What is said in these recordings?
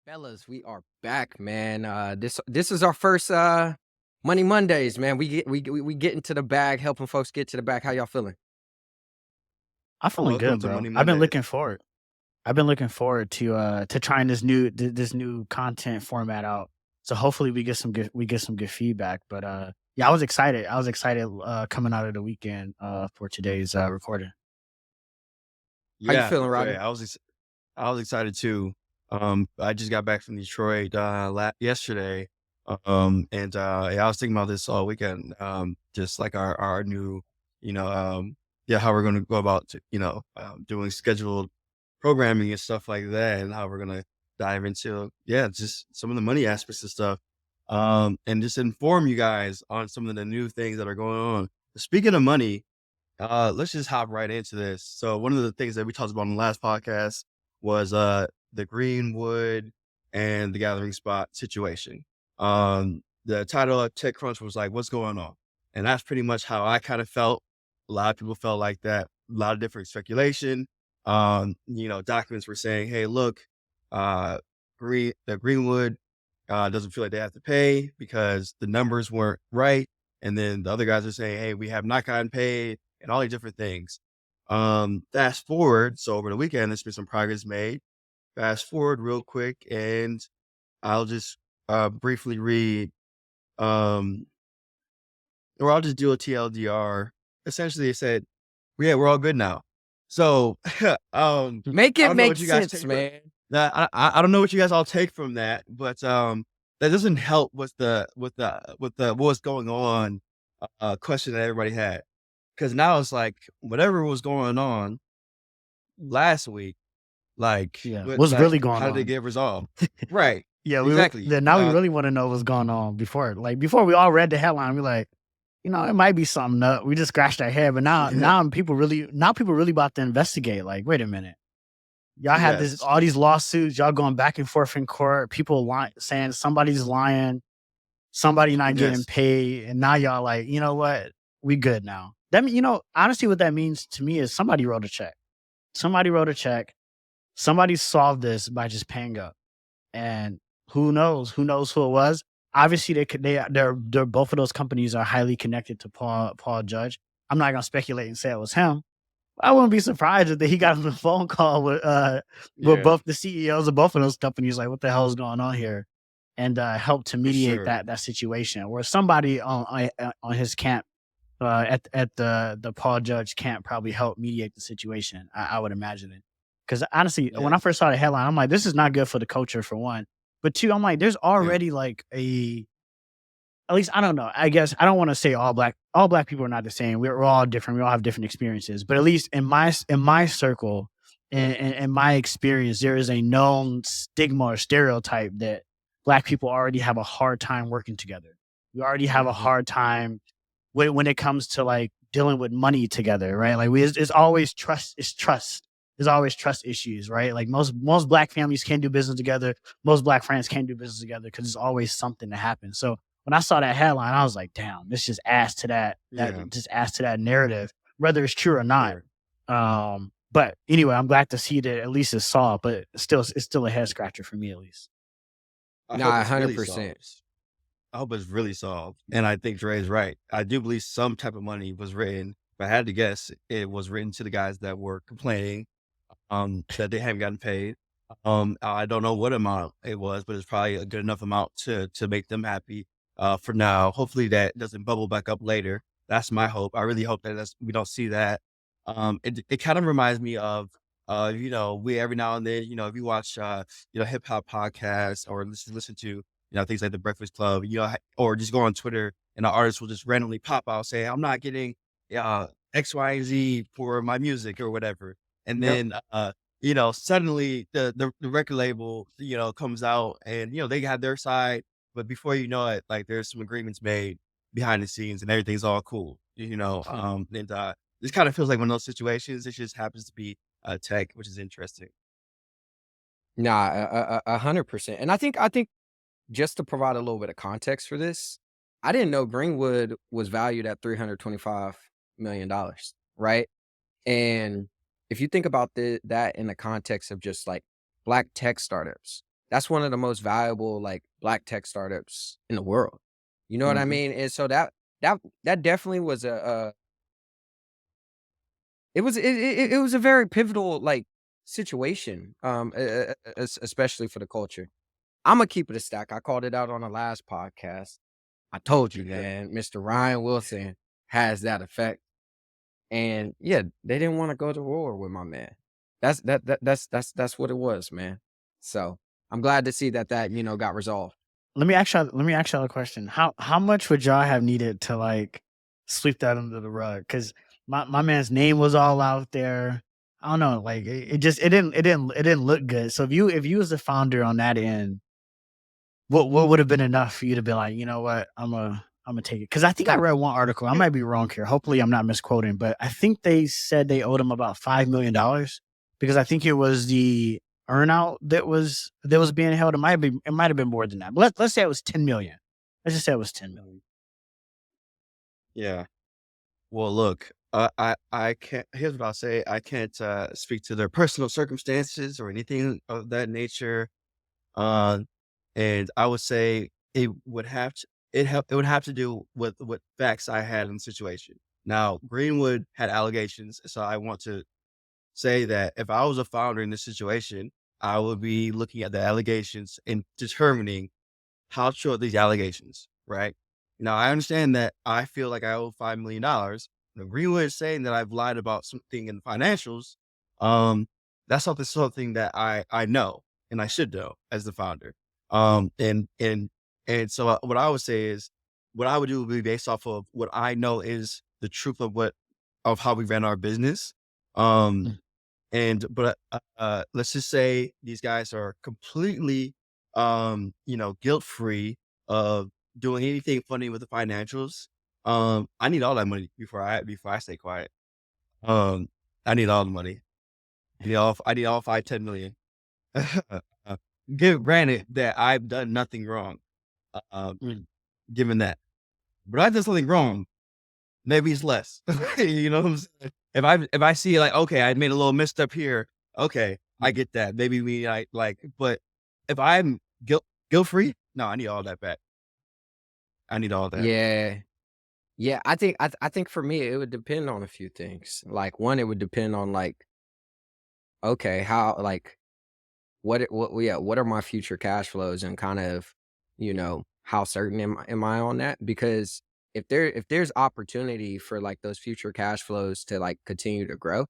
Fellas, we are back, man. This is our first Money Mondays, man. We get into the bag, helping folks get to the bag. How y'all feeling? I'm feeling Welcome good, to bro. Money I've been Mondays. looking forward. I've been looking forward to trying this new content format out. So hopefully we get some good feedback. But yeah, I was excited. I was excited coming out of the weekend for today's recording. How you Yeah, feeling, yeah, Rodney? I was excited too. I just got back from Detroit yesterday. And yeah, I was thinking about this all weekend. Just like our new, you know, yeah, how we're going to go about, doing scheduled programming and stuff like that, and how we're going to dive into, yeah, just some of the money aspects of stuff. And just inform you guys on some of the new things that are going on. Speaking of money, let's just hop right into this. So one of the things that we talked about on the last podcast was the Greenwood and the Gathering Spot situation. The title of TechCrunch was like, "What's going on?" And that's pretty much how I kind of felt. A lot of people felt like that. A lot of different speculation. Documents were saying, "Hey, look, uh, the Greenwood doesn't feel like they have to pay because the numbers weren't right." And then the other guys are saying, "Hey, we have not gotten paid," and all these different things. Fast forward, so over the weekend, there's been some progress made. Fast forward real quick, and I'll just briefly read, um, or I'll just do a TLDR. Essentially, it said, "Yeah, we're all good now." So, Make I it don't know make what you guys sense, take from man. that. I don't know what you guys all take from that, but that doesn't help with the what's going on question that everybody had. Because now it's like whatever was going on last week, like Yeah, what's really going how did it on? get resolved? Right. Yeah, Exactly. now we really want to know what's going on before we all read the headline. We're like, it might be something up. We just scratched our head, but now people really about to investigate. Like, wait a minute. Y'all had Yes. all these lawsuits, y'all going back and forth in court, people saying somebody's lying, somebody not getting Yes. paid, and now y'all like, you know what? We good now. That mean, honestly, what that means to me is somebody wrote a check. Somebody wrote a check. Somebody solved this by just paying up. And who knows? Who knows who it was? Obviously, they're both of those companies are highly connected to Paul Judge. I'm not gonna speculate and say it was him. I wouldn't be surprised if he got on a phone call with Yeah, both the CEOs of both of those companies, like, what the hell is going on here? And help to for mediate sure. that situation. Where somebody on his camp, at the Paul Judge camp, probably help mediate the situation. I would imagine it. Because honestly, when I Yes. first saw the headline, I'm like, this is not good for the culture for one. But two, I'm like, there's Yeah. already like at least I don't know. I guess I don't want to say all black people are not the same. We're all different. We all have different experiences. But at least in my circle, in my experience, there is a known stigma or stereotype that black people already have a hard time working together. We already have a Mhm. hard time when it comes to like dealing with money together, right? Like it's always trust. It's trust. There's always trust issues, right? Like most black families can't do business together. Most black friends can't do business together because there's always something to happen. So when I saw that headline, I was like, damn, this just adds to Yeah. that narrative, whether it's true or not. Sure. But anyway, I'm glad to see that at least it's solved, but it's still a head scratcher for me at least. I hope Nah, it's really 100%. solved. I hope it's really solved. And I think Dre's right. I do believe some type of money was written. If I had to guess, it was written to the guys that were complaining that they haven't gotten paid. I don't know what amount it was, but it's probably a good enough amount to make them happy for now. Hopefully that doesn't bubble back up later. That's my hope. I really hope that we don't see that. It kind of reminds me of we every now and then, if you watch hip hop podcasts or listen to things like the Breakfast Club, or just go on Twitter and an artist will just randomly pop out say, "I'm not getting X, Y, and Z for my music," or whatever. And Yep. then suddenly the record label, comes out and, they have their side, but before you know it, like there's some agreements made behind the scenes and everything's all cool, and this kind of feels like one of those situations. It just happens to be tech, which is interesting. Nah, 100%. And I think just to provide a little bit of context for this, I didn't know Greenwood was valued at $325 million, right? And if you think about that in the context of just like black tech startups, that's one of the most valuable, like, black tech startups in the world. You know what I Mhm. mean? And so that definitely was it was a very pivotal, like, situation, especially for the culture. Imma keep it a stack. I called it out on the last podcast. I told you, man, Mr. Ryan Wilson has that effect. And yeah, they didn't wanna go to war with my man. That's what it was, man. So, I'm glad to see that got resolved. Let me ask y'all a question. How much would y'all have needed to like sweep that under the rug? Because my man's name was all out there. I don't know, like it didn't look good. So if you was the founder on that end, what would have been enough for you to be like, you know what, I'm gonna take it? Because I think I read one article. I might be wrong here. Hopefully, I'm not misquoting, but I think they said they owed him about $5 million because I think it was the earnout that was being held. It might have been more than that. But let's say it was 10 million. Let's just say it was 10 million. Yeah. Well, look, I can't. Here's what I'll say. I can't speak to their personal circumstances or anything of that nature. Uh, and I would say it would have to do with what facts I had in the situation. Now, Greenwood had allegations, so I want to say that if I was a founder in this situation, I would be looking at the allegations and determining how true are these allegations, right? Now, I understand that I feel like I owe $5 million. Now, Greenwood is saying that I've lied about something in the financials. Um, that's something that I know and I should know as the founder. And so what I would say is, what I would do would be based off of what I know is the truth of how we ran our business. Um, Mm. Let's just say these guys are completely, guilt-free of doing anything funny with the financials. I need all that money before I stay quiet. Um, I need all the money. I need all 5, 10 million. Uh, Give granted that I've done nothing wrong, um, Mm. given that. But I did something wrong, maybe it's less. You know what I'm saying? If I see like, okay, I made a little misstep here, okay, I Mm. get that. Maybe but if I'm guilt free, no, I need all that back. I need all that. Yeah. Yeah, I think for me, it would depend on a few things. Like, one, it would depend on, like, okay, how like, what are my future cash flows and kind of, how certain am I on that? Because if there's opportunity for, like, those future cash flows to, like, continue to grow,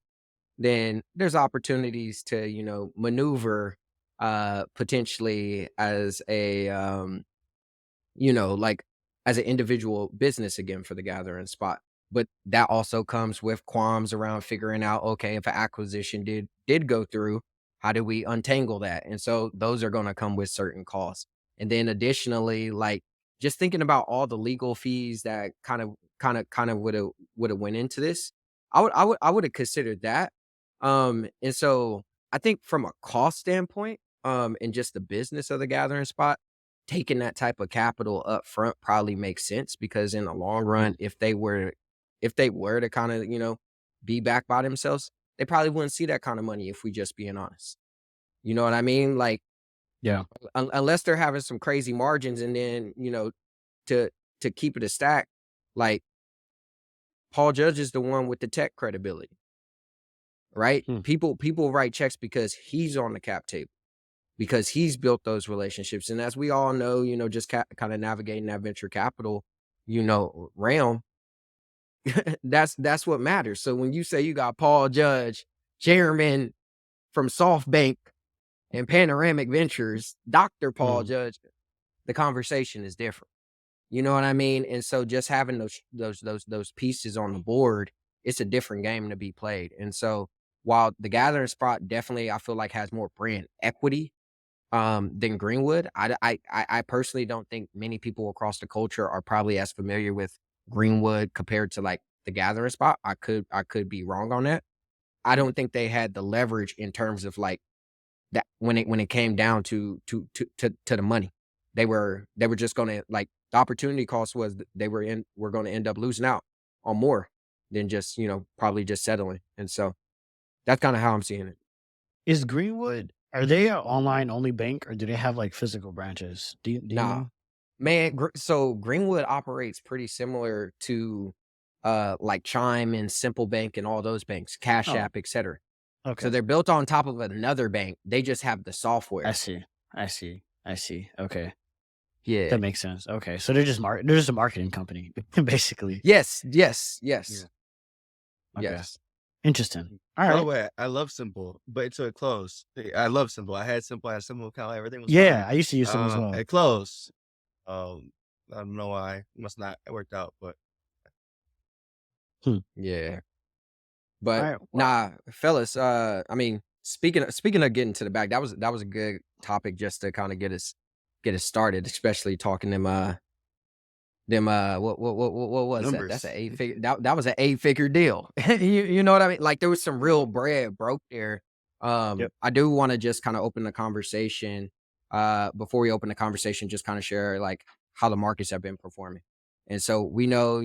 then there's opportunities to, maneuver, potentially as like, as an individual business again for the gathering spot. But that also comes with qualms around figuring out, okay, if an acquisition did go through, how do we untangle that? And so those are going to come with certain costs. And then additionally, like, just thinking about all the legal fees that kind of would have went into this, I would have considered that. And so I think from a cost standpoint, and just the business of the gathering spot, taking that type of capital up front probably makes sense, because in the long run, if they were to kind of, be back by themselves, they probably wouldn't see that kind of money, if we just being honest. You know what I mean? Like, Yeah. unless they're having some crazy margins, and then, to keep it a stack, like, Paul Judge is the one with the tech credibility, right? Mm. People write checks because he's on the cap table, because he's built those relationships. And as we all know, just kind of navigating that venture capital, realm, that's what matters. So when you say you got Paul Judge, chairman from SoftBank and Panoramic Ventures, Dr. Paul Mm. Judge, the conversation is different. You know what I mean? And so just having those pieces on the board, it's a different game to be played. And so while the gathering spot definitely, I feel like, has more brand equity, than Greenwood, I personally don't think many people across the culture are probably as familiar with Greenwood compared to, like, the gathering spot. I could be wrong on that. I don't think they had the leverage in terms of, like, that when it came down to the money. They were just gonna, like, the opportunity cost was we're gonna end up losing out on more than just, probably just settling. And so that's kinda how I'm seeing it. Is Greenwood Are they an online only bank or do they have like physical branches? Do you Nah, know? man. So Greenwood operates pretty similar to like Chime and Simple Bank and all those banks, Cash Oh, App, etc. So okay. they're built on top of another bank. They just have the I software. see. I see. I see. Okay. Yeah. That makes sense. Okay. So they're just a marketing company, basically. Yes. Yes. Yeah. Yes. Okay. Yes. Interesting. All By the right. way, I love Simple, but until it closed. I love Simple. I had Simple account, everything was Yeah, fine. I used to use them as well. It closed. Um, I don't know why. It must not worked out, but Hmm. Yeah. All But right. Well, nah, fellas. I mean, speaking of getting to the back, that was a good topic just to kind of get us started, especially talking what was that? That's an numbers. eight figure that was an eight figure deal. You know what I mean? Like there was some real bread broke there. yep. I do want to just kind of open the conversation. Before we open the conversation, just kind of share like how the markets have been performing. And so we know,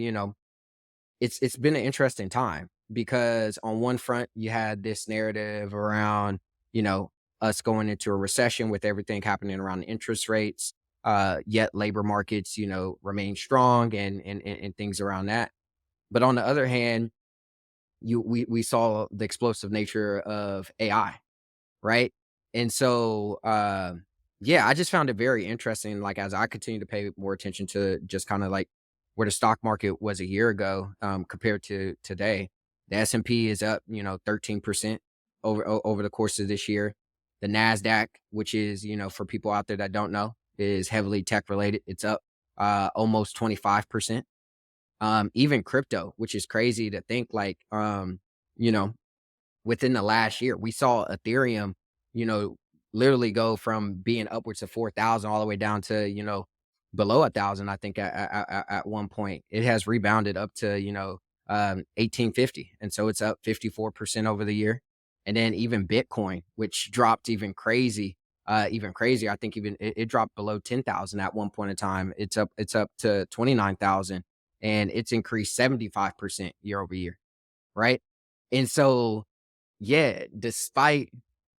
it's been an interesting time because on one front you had this narrative around you know us going into a recession with everything happening around interest rates, yet labor markets remain strong and things around that. But on the other hand, we saw the explosive nature of AI, right? And so, yeah, I just found it very interesting. Like as I continue to pay more attention to just kind of like where the stock market was a year ago, compared to today, the S&P is up, 13% over the course of this year. The Nasdaq, which is, for people out there that don't know, is heavily tech related. It's up almost 25%. Even crypto, which is crazy to think like, you know, within the last year, we saw Ethereum, you know, literally go from being upwards of 4,000 all the way down to, below 1,000. I think at one point it has rebounded up to, 1850. And so it's up 54% over the year. And then even Bitcoin, which dropped even crazier. I think even it dropped below 10,000 at one point in time. It's up to 29,000 and it's increased 75% year over year. Right. And so, yeah, despite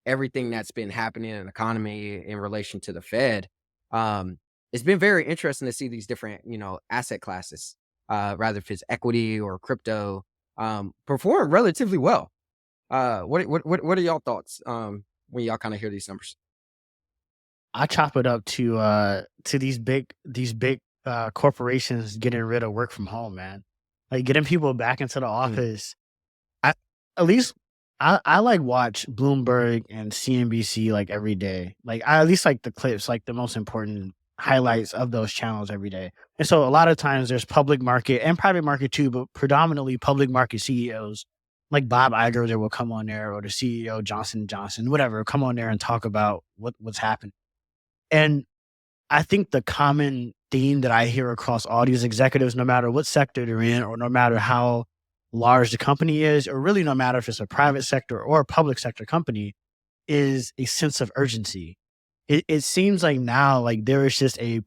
everything that's been happening in the economy in relation to the Fed, um, it's been very interesting to see these different, asset classes, rather if it's equity or crypto, perform relatively well. What are y'all thoughts when y'all kind of hear these numbers? I chop it up to these big corporations getting rid of work from home, man. Like getting people back into the Mm. office. I at least I like watch Bloomberg and CNBC like every day. Like I at least like the clips, like the most important highlights of those channels every day. And so a lot of times there's public market and private market too, but predominantly public market CEOs like Bob Iger that will come on there or the CEO Johnson Johnson, whatever, come on there and talk about what's happening. And I think the common theme that I hear across all these executives, no matter what sector they're in, or no matter how large the company is, or really no matter if it's a private sector or a public sector company, is a sense of urgency. It seems like now, like there is just a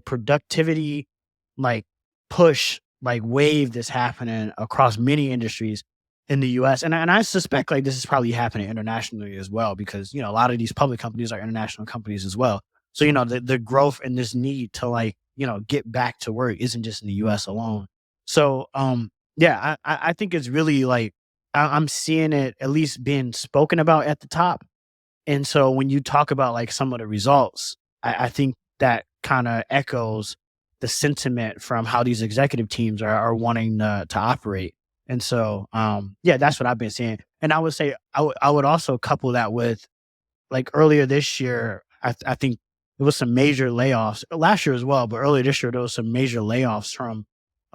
productivity like push, like wave that's happening across many industries in the US. And I suspect like this is probably happening internationally as well, because a lot of these public companies are international companies as well. So, the growth and this need to like, get back to work isn't just in the US alone. So yeah, I think it's really like I'm seeing it at least being spoken about at the top. And so when you talk about like some of the results, I think that kind of echoes the sentiment from how these executive teams are wanting to operate. And so, yeah, that's what I've been seeing. And I would say I would also couple that with like earlier this year, I think there was some major layoffs last year as well, but earlier this year there was some major layoffs from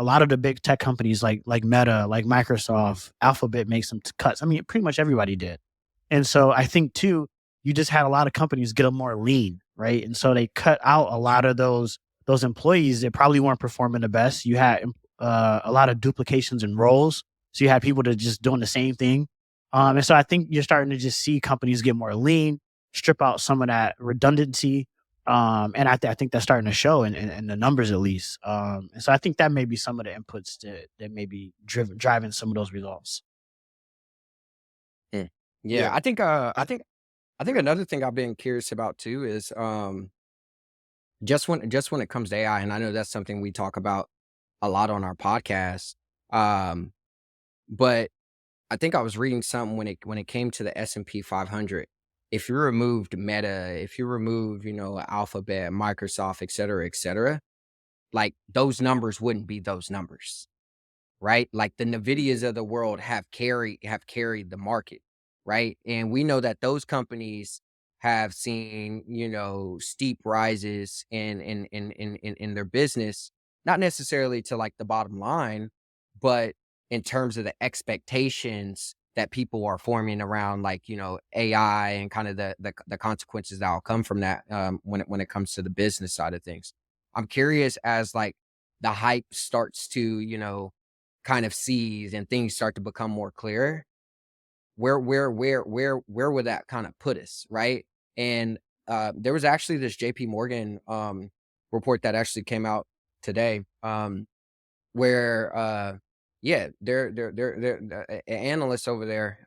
a lot of the big tech companies like Meta, like Microsoft, Alphabet makes some cuts. I mean, pretty much everybody did. And so I think too, you just had a lot of companies get them more lean, right? And so they cut out a lot of those employees that probably weren't performing the best. You had a lot of duplications in roles, so you had people that just doing the same thing. And so I think you're starting to just see companies get more lean, strip out some of that redundancy. And I think that's starting to show in the numbers at least. And so I think that may be some of the inputs that may be driving some of those results. Mm. Yeah, Yeah. I think. I I think another thing I've been curious about too is just when it comes to AI, and I know that's something we talk about a lot on our podcast. Um, but I think I was reading something when it came to the S&P 500. If you removed Meta, if you remove, Alphabet, Microsoft, et cetera, like those numbers wouldn't be those numbers. Right? Like the Nvidias of the world have carried the market, right? And we know that those companies have seen, steep rises in their business, not necessarily to like the bottom line, but in terms of the expectations that people are forming around like, AI and kind of the consequences that will come from that when it comes to the business side of things. I'm curious as like the hype starts to, kind of sees and things start to become more clear, where would that kind of put us, right? And there was actually this JP Morgan report that actually came out today, where yeah, they're analyst over there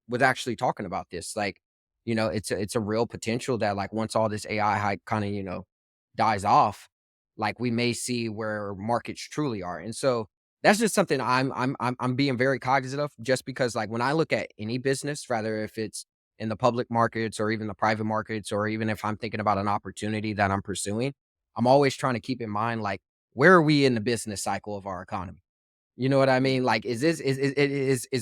was actually talking about this. Like, it's a real potential that like once all this AI hype kind of, dies off, like we may see where markets truly are. And so that's just something I'm being very cognizant of, just because like when I look at any business, rather if it's in the public markets or even the private markets, or even if I'm thinking about an opportunity that I'm pursuing, I'm always trying to keep in mind like where are we in the business cycle of our economy? You know what I mean? Like, is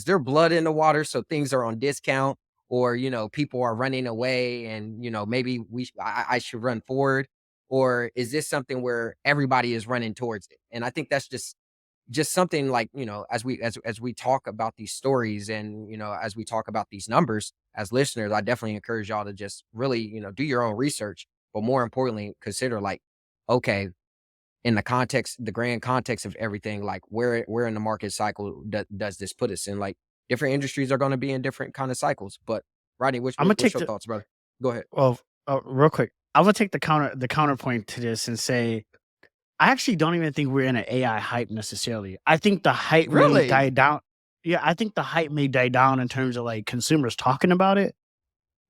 there blood in the water so things are on discount, or people are running away, and maybe I should run forward, or is this something where everybody is running towards it? And I think that's just something like, as we talk about these stories, and as we talk about these numbers as listeners, I definitely encourage y'all to just really do your own research, but more importantly consider like, okay, in the grand context of everything, like where in the market cycle does this put us in? Like different industries are going to be in different kind of cycles. But Rodney, what's, I'm gonna what's take your the thoughts, brother? Go ahead. well, real quick. I'm gonna take the counterpoint to this and say I actually don't even think we're in an AI hype necessarily. I think the hype may die Really? down. Yeah, I think the hype may die down in terms of like consumers talking about it.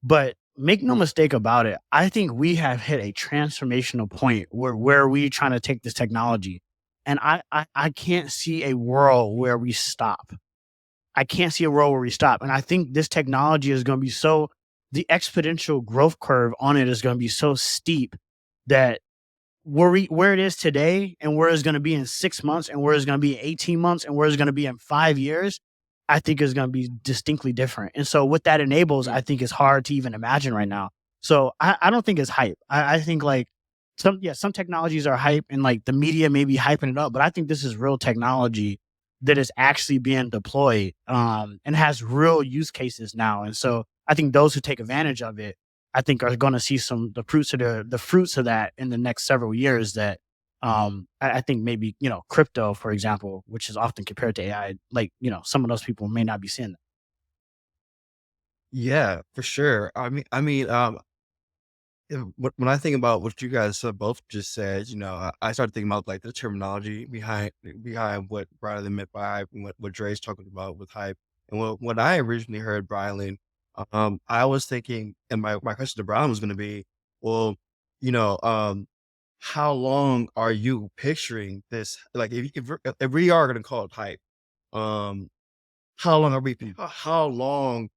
But make no mistake about it, I think we have hit a transformational point where we trying to take this technology. And I can't see a world where we stop. I can't see a world where we stop. And I think this technology is going to be so the exponential growth curve on it is going to be so steep that where it is today and where it's going to be in 6 months and where it's going to be in 18 months and where it's going to be in 5 years, I think is going to be distinctly different. And so what that enables, Mm, I think is hard to even imagine right now. So I don't think it's hype. I think like some technologies are hype and like the media may be hyping it up, but I think this is real technology that is actually being deployed and has real use cases now. And so I think those who take advantage of it, I think are going to see the fruits of that in the next several years. That I think maybe crypto, for example, which is often compared to AI, like some of those people may not be seeing that. Yeah, for sure. When I think about what you guys both just said, I started thinking about like the terminology behind what Brylan meant by hype and what Dre's talking about with hype. And what I originally heard Brylan, I was thinking, and my question to Brylan was going to be, well, you know, um, how long are you picturing this? Like, if we are going to call it hype, um, how long are we? How long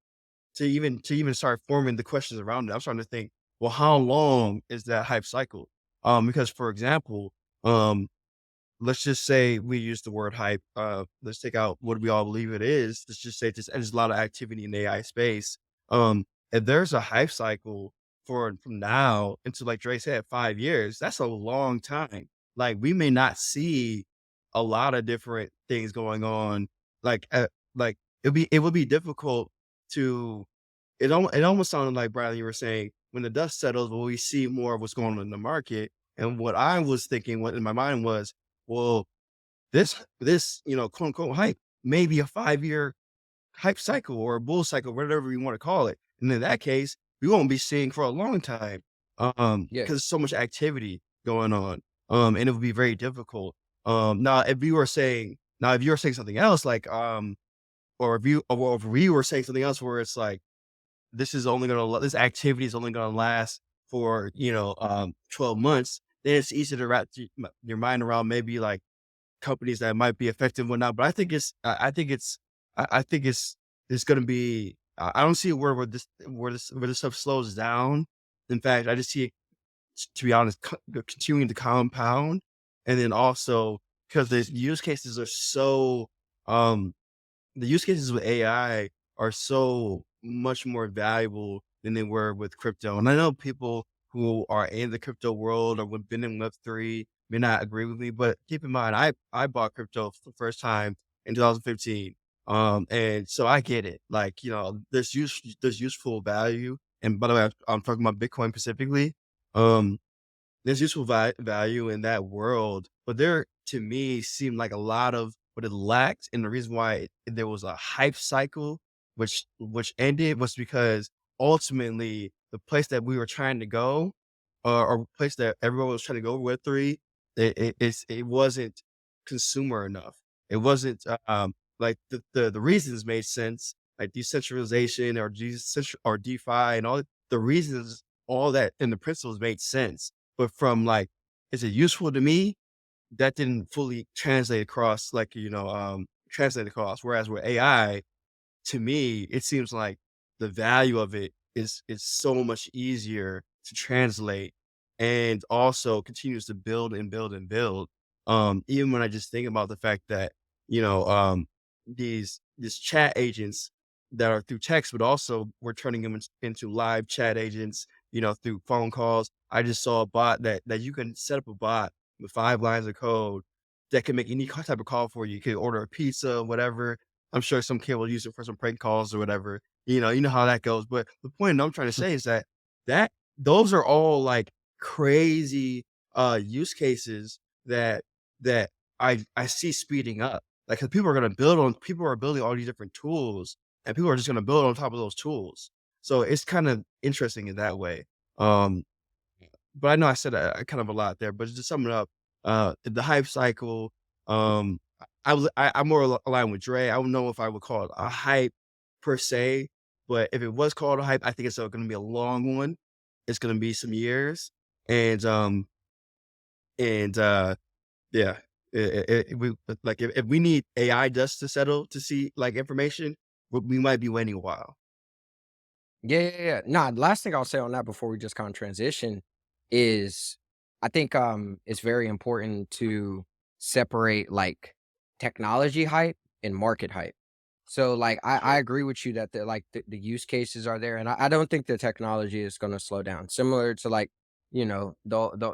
to even start forming the questions around it? I'm starting to think, well, how long is that hype cycle? Because for example, um, let's just say we use the word hype. Let's take out what we all believe it is. Let's just say there's a lot of activity in the AI space. Um, if there's a hype cycle from now into, like Dre said, 5 years, that's a long time. Like we may not see a lot of different things going on. Like it would be difficult to. It almost sounded like Bradley, you were saying when the dust settles, will we see more of what's going on in the market? And what I was thinking, what in my mind was, well, this, quote unquote hype may be a 5 year hype cycle or a bull cycle, whatever you want to call it. And in that case, we won't be seeing for a long time. yeah. Because there's so much activity going on. And it would be very difficult. Now if you were saying something else, like or if we were saying something else where it's like this is only gonna this activity is only gonna last for 12 months, then it's easy to wrap your mind around maybe like companies that might be effective and whatnot. But I think it's gonna be. I don't see a world where this stuff slows down. In fact, I just see it, to be honest, continuing to compound, and then also because the use cases are so um the use cases with AI are so much more valuable than they were with crypto. And I know people who are in the crypto world or have been in Web3 may not agree with me, but keep in mind, I bought crypto for the first time in 2015. And so I get it. Like, there's useful value. And by the way, I'm talking about Bitcoin specifically. Um, there's useful value in that world, but there, to me, seemed like a lot of what it lacked, and the reason why there was a hype cycle, which ended, was because ultimately the place that we were trying to go, or place that everyone was trying to go with three, it wasn't consumer enough. It wasn't like the reasons made sense, like decentralization or DeFi and all the reasons, all that and the principles made sense, but from like, is it useful to me? That didn't fully translate across. Whereas with AI, to me, it seems like the value of it is so much easier to translate and also continues to build and build and build. Even when I just think about the fact that, you know, um, these chat agents that are through text, but also we're turning them into live chat agents, through phone calls. I just saw a bot that you can set up a bot with 5 lines of code that can make any type of call for you. You can order a pizza, whatever. I'm sure some kid will use it for some prank calls or whatever. You know how that goes. But the point I'm trying to say is that those are all like crazy use cases that I see speeding up. Like, 'cause people are building all these different tools, and people are just gonna build on top of those tools. So it's kind of interesting in that way. Um, but I know I said kind of a lot there, but just to sum it up, the hype cycle, um, I'm more aligned with Dre. I don't know if I would call it a hype per se, but if it was called a hype, I think it's going to be a long one. It's going to be some years, and and yeah, we like if we need AI dust to settle to see like information, we might be waiting a while. Yeah, yeah, yeah. Nah, last thing I'll say on that before we just kind of transition is I think it's very important to separate like technology hype and market hype. So like I Sure. agree with you that the use cases are there, and I don't think the technology is gonna slow down. Similar to like, the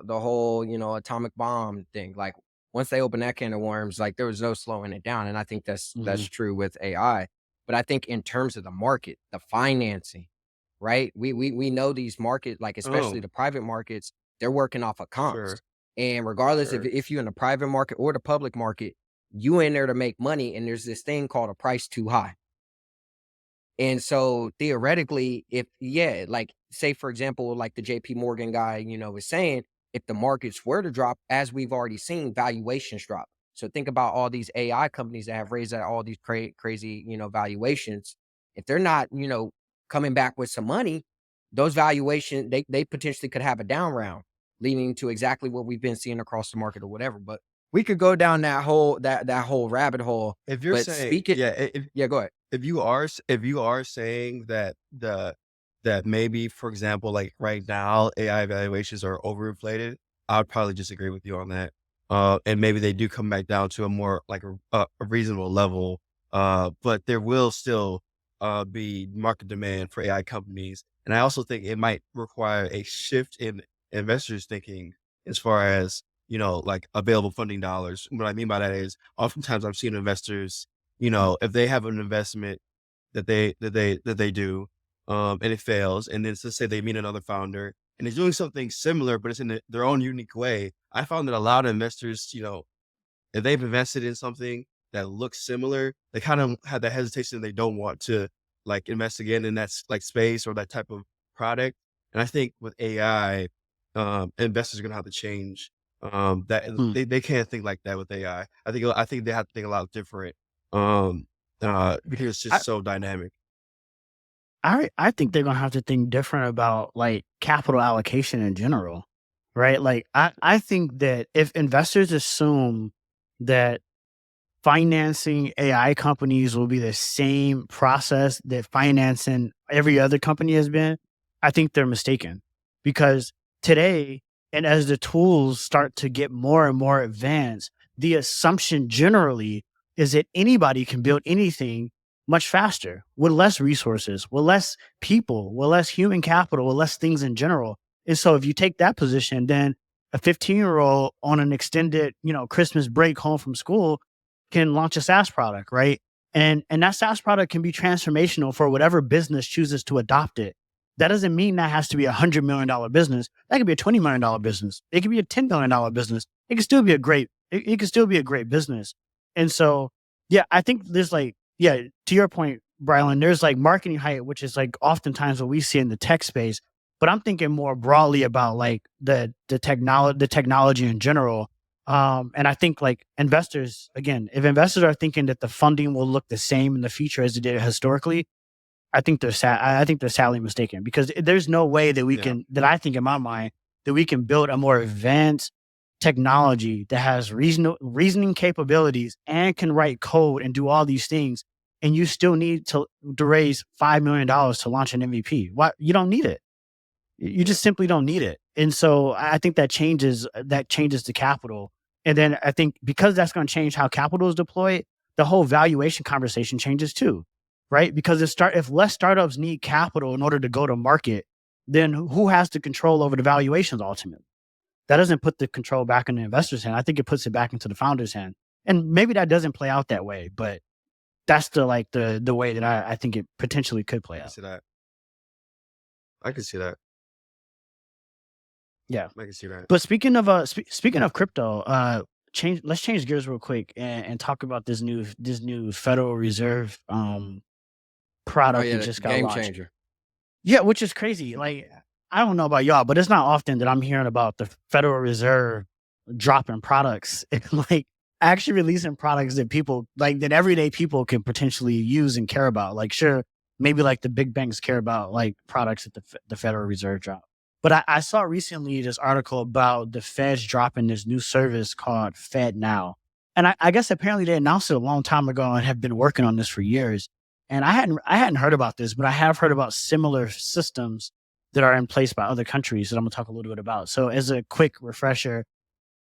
whole, atomic bomb thing. Like once they open that can of worms, like there was no slowing it down. And I think that's Mhm. true with AI. But I think in terms of the market, the financing, right? We know these market, like especially Oh, the private markets, they're working off of comps. sure, And regardless sure. if you're in the private market or the public market, you in there to make money, and there's this thing called a price too high. And so theoretically, if yeah, like say for example, like the JP Morgan guy, was saying, if the markets were to drop, as we've already seen, valuations drop. So think about all these AI companies that have raised at all these crazy, valuations. If they're not, coming back with some money, those valuation they potentially could have a down round, leading to exactly what we've been seeing across the market or whatever. But we could go down that whole rabbit hole. If you're But saying, speak it, yeah, yeah, go ahead. if you are saying that maybe, for example, like right now, AI evaluations are overinflated, I would probably disagree with you on that. And maybe they do come back down to a more like a reasonable level. But there will still be market demand for AI companies, and I also think it might require a shift in investors' thinking as far as like available funding dollars. What I mean by that is, oftentimes I've seen investors, if they have an investment that they do, and it fails, and then let's say they meet another founder and it's doing something similar, but it's in their own unique way. I found that a lot of investors, if they've invested in something that looks similar, they kind of have that hesitation. They don't want to like invest again in that like space or that type of product. And I think with AI, investors are gonna have to change. That Hmm. they can't think like that with AI. I think they have to think a lot different. Because it's I just so dynamic. I think they're gonna have to think different about like capital allocation in general, right? Like I think that if investors assume that financing AI companies will be the same process that financing every other company has been, I think they're mistaken. Because today, and as the tools start to get more and more advanced, the assumption generally is that anybody can build anything much faster with less resources, with less people, with less human capital, with less things in general. And so if you take that position, then a 15-year-old on an extended, Christmas break home from school can launch a SaaS product, right? And that SaaS product can be transformational for whatever business chooses to adopt it. That doesn't mean that has to be $100 million business. That could be a $20 million business. It could be a $10 million business. It could still be a great. It could still be a great business. And so, yeah, I think there's like, yeah, to your point, Brylan, there's like marketing hype, which is like oftentimes what we see in the tech space. But I'm thinking more broadly about like the technology in general. And I think like investors, again, if investors are thinking that the funding will look the same in the future as it did historically, I think they're sad. I think they're sadly mistaken because there's no way that we Yeah. can, that I think in my mind, that we can build a more advanced technology that has reasoning capabilities and can write code and do all these things. And you still need to raise $5 million to launch an MVP. Why? You don't need it. You just simply don't need it. And so I think that changes the capital. And then I think because that's going to change how capital is deployed, the whole valuation conversation changes too, right? Because if less startups need capital in order to go to market, then who has the control over the valuations ultimately? That doesn't put the control back in the investor's hand. I think it puts it back into the founder's hand. And maybe that doesn't play out that way, but that's the way that I think it potentially could play I can out. see that. I can see that. Yeah. I can see that. But speaking of crypto, let's change gears real quick and talk about this new Federal Reserve Oh product yeah, that the just got game launched. changer. Yeah, which is crazy. Like I don't know about y'all, but it's not often that I'm hearing about the Federal Reserve dropping products and like actually releasing products that people like that everyday people can potentially use and care about. Like sure, maybe like the big banks care about like products that the Federal Reserve drop. But I saw recently this article about the Feds dropping this new service called Fed Now. And I guess apparently they announced it a long time ago and have been working on this for years. And I hadn't heard about this, but I have heard about similar systems that are in place by other countries that I'm gonna talk a little bit about. So as a quick refresher,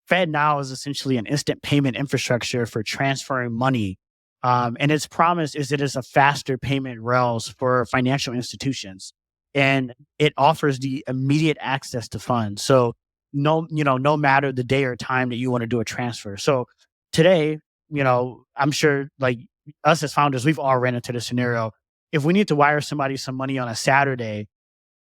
Fed Now is essentially an instant payment infrastructure for transferring money. And its promise is that it's a faster payment rails for financial institutions. And it offers the immediate access to funds. So no matter the day or time that you want to do a transfer. So today, I'm sure like us as founders, we've all ran into the scenario. If we need to wire somebody some money on a Saturday,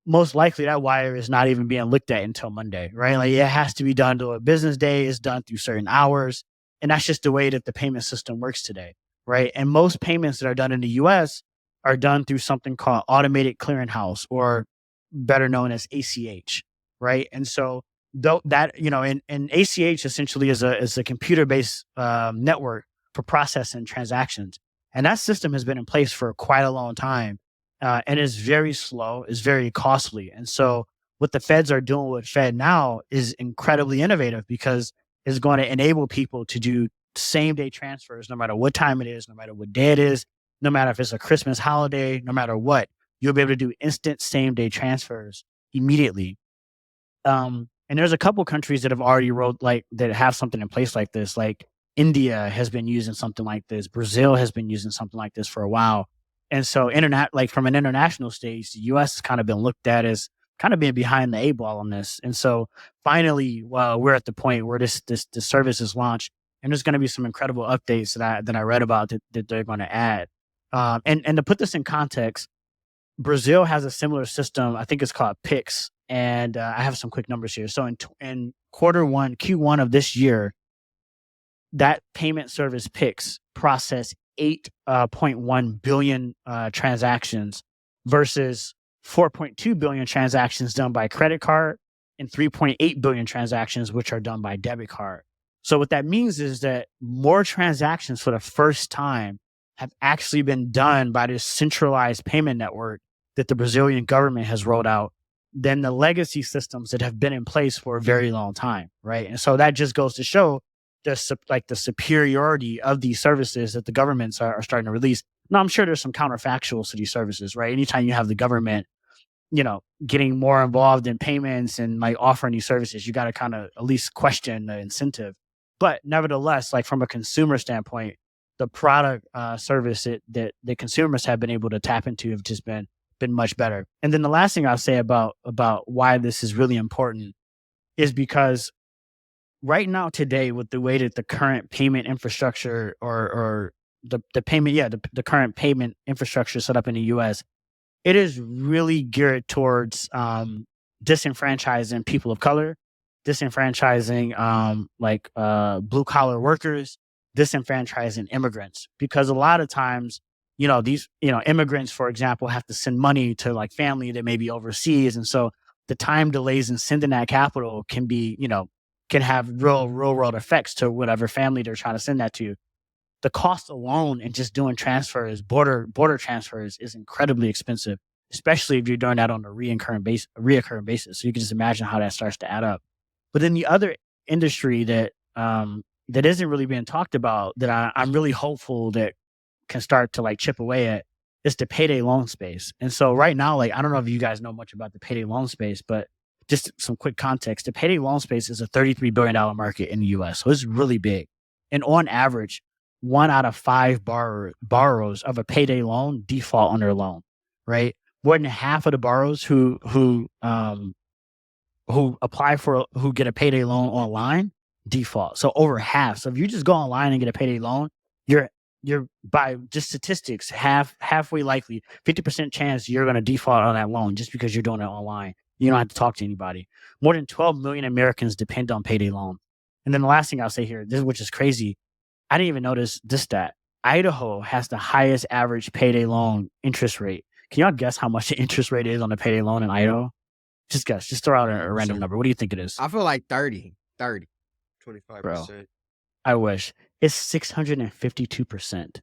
most likely that wire is not even being looked at until Monday, right? Like it has to be done to a business day, it's done through certain hours. And that's just the way that the payment system works today, right? And most payments that are done in the US are done through something called automated clearinghouse or better known as ACH, right? And so though that, and ACH essentially is a computer-based network for processing transactions. And that system has been in place for quite a long time and is very slow, is very costly. And so, what the feds are doing with Fed Now is incredibly innovative because it's going to enable people to do same day transfers, no matter what time it is, no matter what day it is, no matter if it's a Christmas holiday, no matter what, you'll be able to do instant same day transfers immediately. And there's a couple countries that have already wrote like that have something in place like this. Like India has been using something like this. Brazil has been using something like this for a while. And so internet, like from an international stage, the US has kind of been looked at as kind of being behind the 8 ball on this. And so finally, we're at the point where this service is launched and there's going to be some incredible updates that I read about that they're going to add. And to put this in context, Brazil has a similar system. I think it's called Pix, and I have some quick numbers here. So in Q1 of this year, that payment service Pix processed 8.1 billion transactions versus 4.2 billion transactions done by credit card and 3.8 billion transactions which are done by debit card. So what that means is that more transactions for the first time have actually been done by this centralized payment network that the Brazilian government has rolled out than the legacy systems that have been in place for a very long time, right? And so that just goes to show the superiority of these services that the governments are starting to release. Now, I'm sure there's some counterfactuals to these services, right? Anytime you have the government, getting more involved in payments and like offering these services, you got to kind of at least question the incentive. But nevertheless, like from a consumer standpoint, the product service that consumers have been able to tap into have just been much better. And then the last thing I'll say about why this is really important is because right now today, with the way that the current payment infrastructure or the payment, the current payment infrastructure set up in the US, it is really geared towards disenfranchising people of color, disenfranchising blue collar workers, disenfranchising immigrants. Because a lot of times, these immigrants, for example, have to send money to like family that may be overseas, and so the time delays in sending that capital can have real world effects to whatever family they're trying to send that to. The cost alone and just doing transfers, border transfers, is incredibly expensive, especially if you're doing that on a reoccurring basis. So you can just imagine how that starts to add up. But then the other industry that isn't really being talked about, that I'm really hopeful that can start to like chip away at, is the payday loan space. And so right now, like, I don't know if you guys know much about the payday loan space, but just some quick context: the payday loan space is a $33 billion market in the US. So it's really big. And on average, 1 out of 5 borrowers of a payday loan default on their loan, right? More than half of the borrowers who get a payday loan online default. So over half. So if you just go online and get a payday loan, you're by just statistics halfway likely, 50% chance you're going to default on that loan just because you're doing it online. You don't have to talk to anybody. More than 12 million Americans depend on payday loan. And then the last thing I'll say here, which is crazy, I didn't even notice this stat. Idaho has the highest average payday loan interest rate. Can y'all guess how much the interest rate is on a payday loan in Idaho? Just guess. Just throw out a random number. What do you think it is? I feel like 30. 25%. Bro, I wish. It's 652%.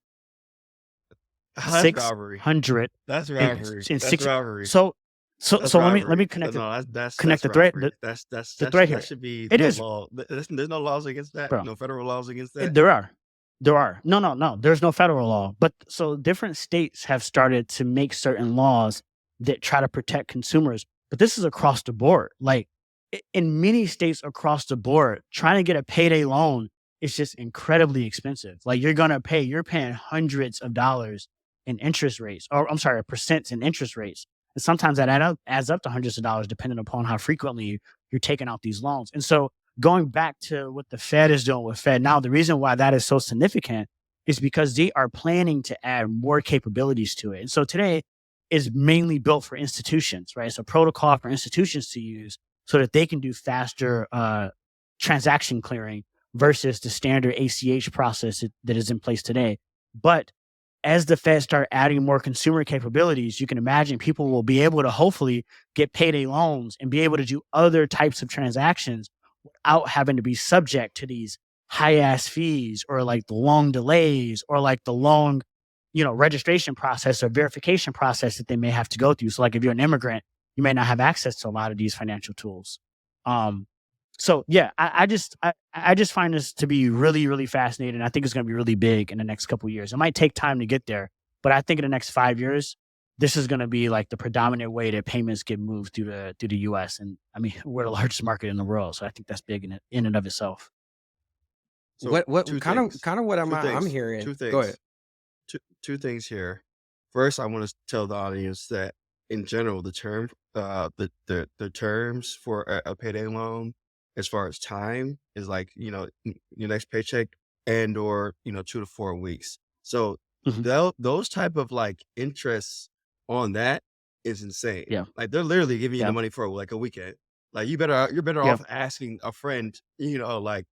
That's robbery. 600. That's robbery. And That's robbery. So That's let me robbery. connect No, it. that's Connect the robbery. thread. That's The thread here. that should be It no is, law. There's no laws against that. bro. No federal laws against that. There are. No. There's no federal law. But so different states have started to make certain laws that try to protect consumers. But this is across the board. Like in many states across the board, trying to get a payday loan is just incredibly expensive. Like you're paying hundreds of dollars in interest rates, or I'm sorry, percents in interest rates. And sometimes that adds up to hundreds of dollars, depending upon how frequently you're taking out these loans. And so going back to what the Fed is doing with Fed now, the reason why that is so significant is because they are planning to add more capabilities to it. And so today is mainly built for institutions, right? It's a protocol for institutions to use so that they can do faster transaction clearing versus the standard ACH process that is in place today. But as the Fed start adding more consumer capabilities, you can imagine people will be able to hopefully get payday loans and be able to do other types of transactions without having to be subject to these high ass fees, or like the long delays, or like the long, registration process or verification process that they may have to go through. So like if you're an immigrant, you may not have access to a lot of these financial tools. So yeah, I just find this to be really, really fascinating. I think it's going to be really big in the next couple of years. It might take time to get there, but I think in the next 5 years, this is going to be like the predominant way that payments get moved through the U.S. And I mean, we're the largest market in the world, so I think that's big in and of itself. So What two kind things. of what Two I'm things. hearing? Two Go ahead. things. Two things here. First, I want to tell the audience that in general, the terms for a payday loan, as far as time, is like your next paycheck or 2 to 4 weeks. So Mhm. those type of like interests on that is insane. Yeah. Like they're literally giving you the Yeah. money for like a weekend. Like you're better Yeah. off asking a friend. Like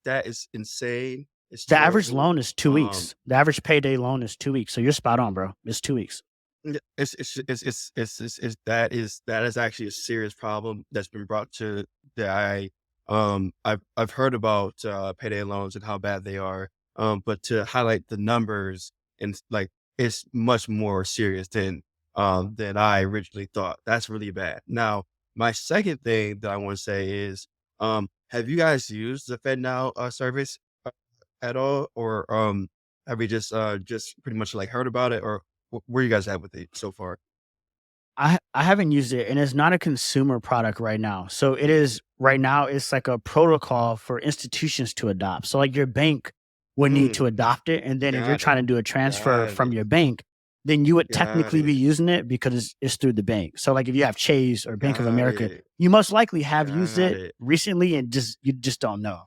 that is insane. It's The average terrible. loan is 2 weeks. The average payday loan is 2 weeks. So you're spot on, bro. It's 2 weeks. Yeah, that is actually a serious problem that's been brought to that I've heard about payday loans and how bad they are. But to highlight the numbers, and like it's much more serious than than I originally thought. That's really bad. Now, my second thing that I want to say is, have you guys used the FedNow service at all, or have you just pretty much like heard about it, or where you guys at with it so far? I haven't used it, and it's not a consumer product right now. So it is right now. It's like a protocol for institutions to adopt. So like your bank would need Mm, to adopt it, and then if you're got it. trying to do a transfer Got from it. your bank, then you would Got technically be it. using it because it's through the bank. So like if you have Chase or Bank of Got America, it. you most likely have used Got it it. recently, and just you just don't know.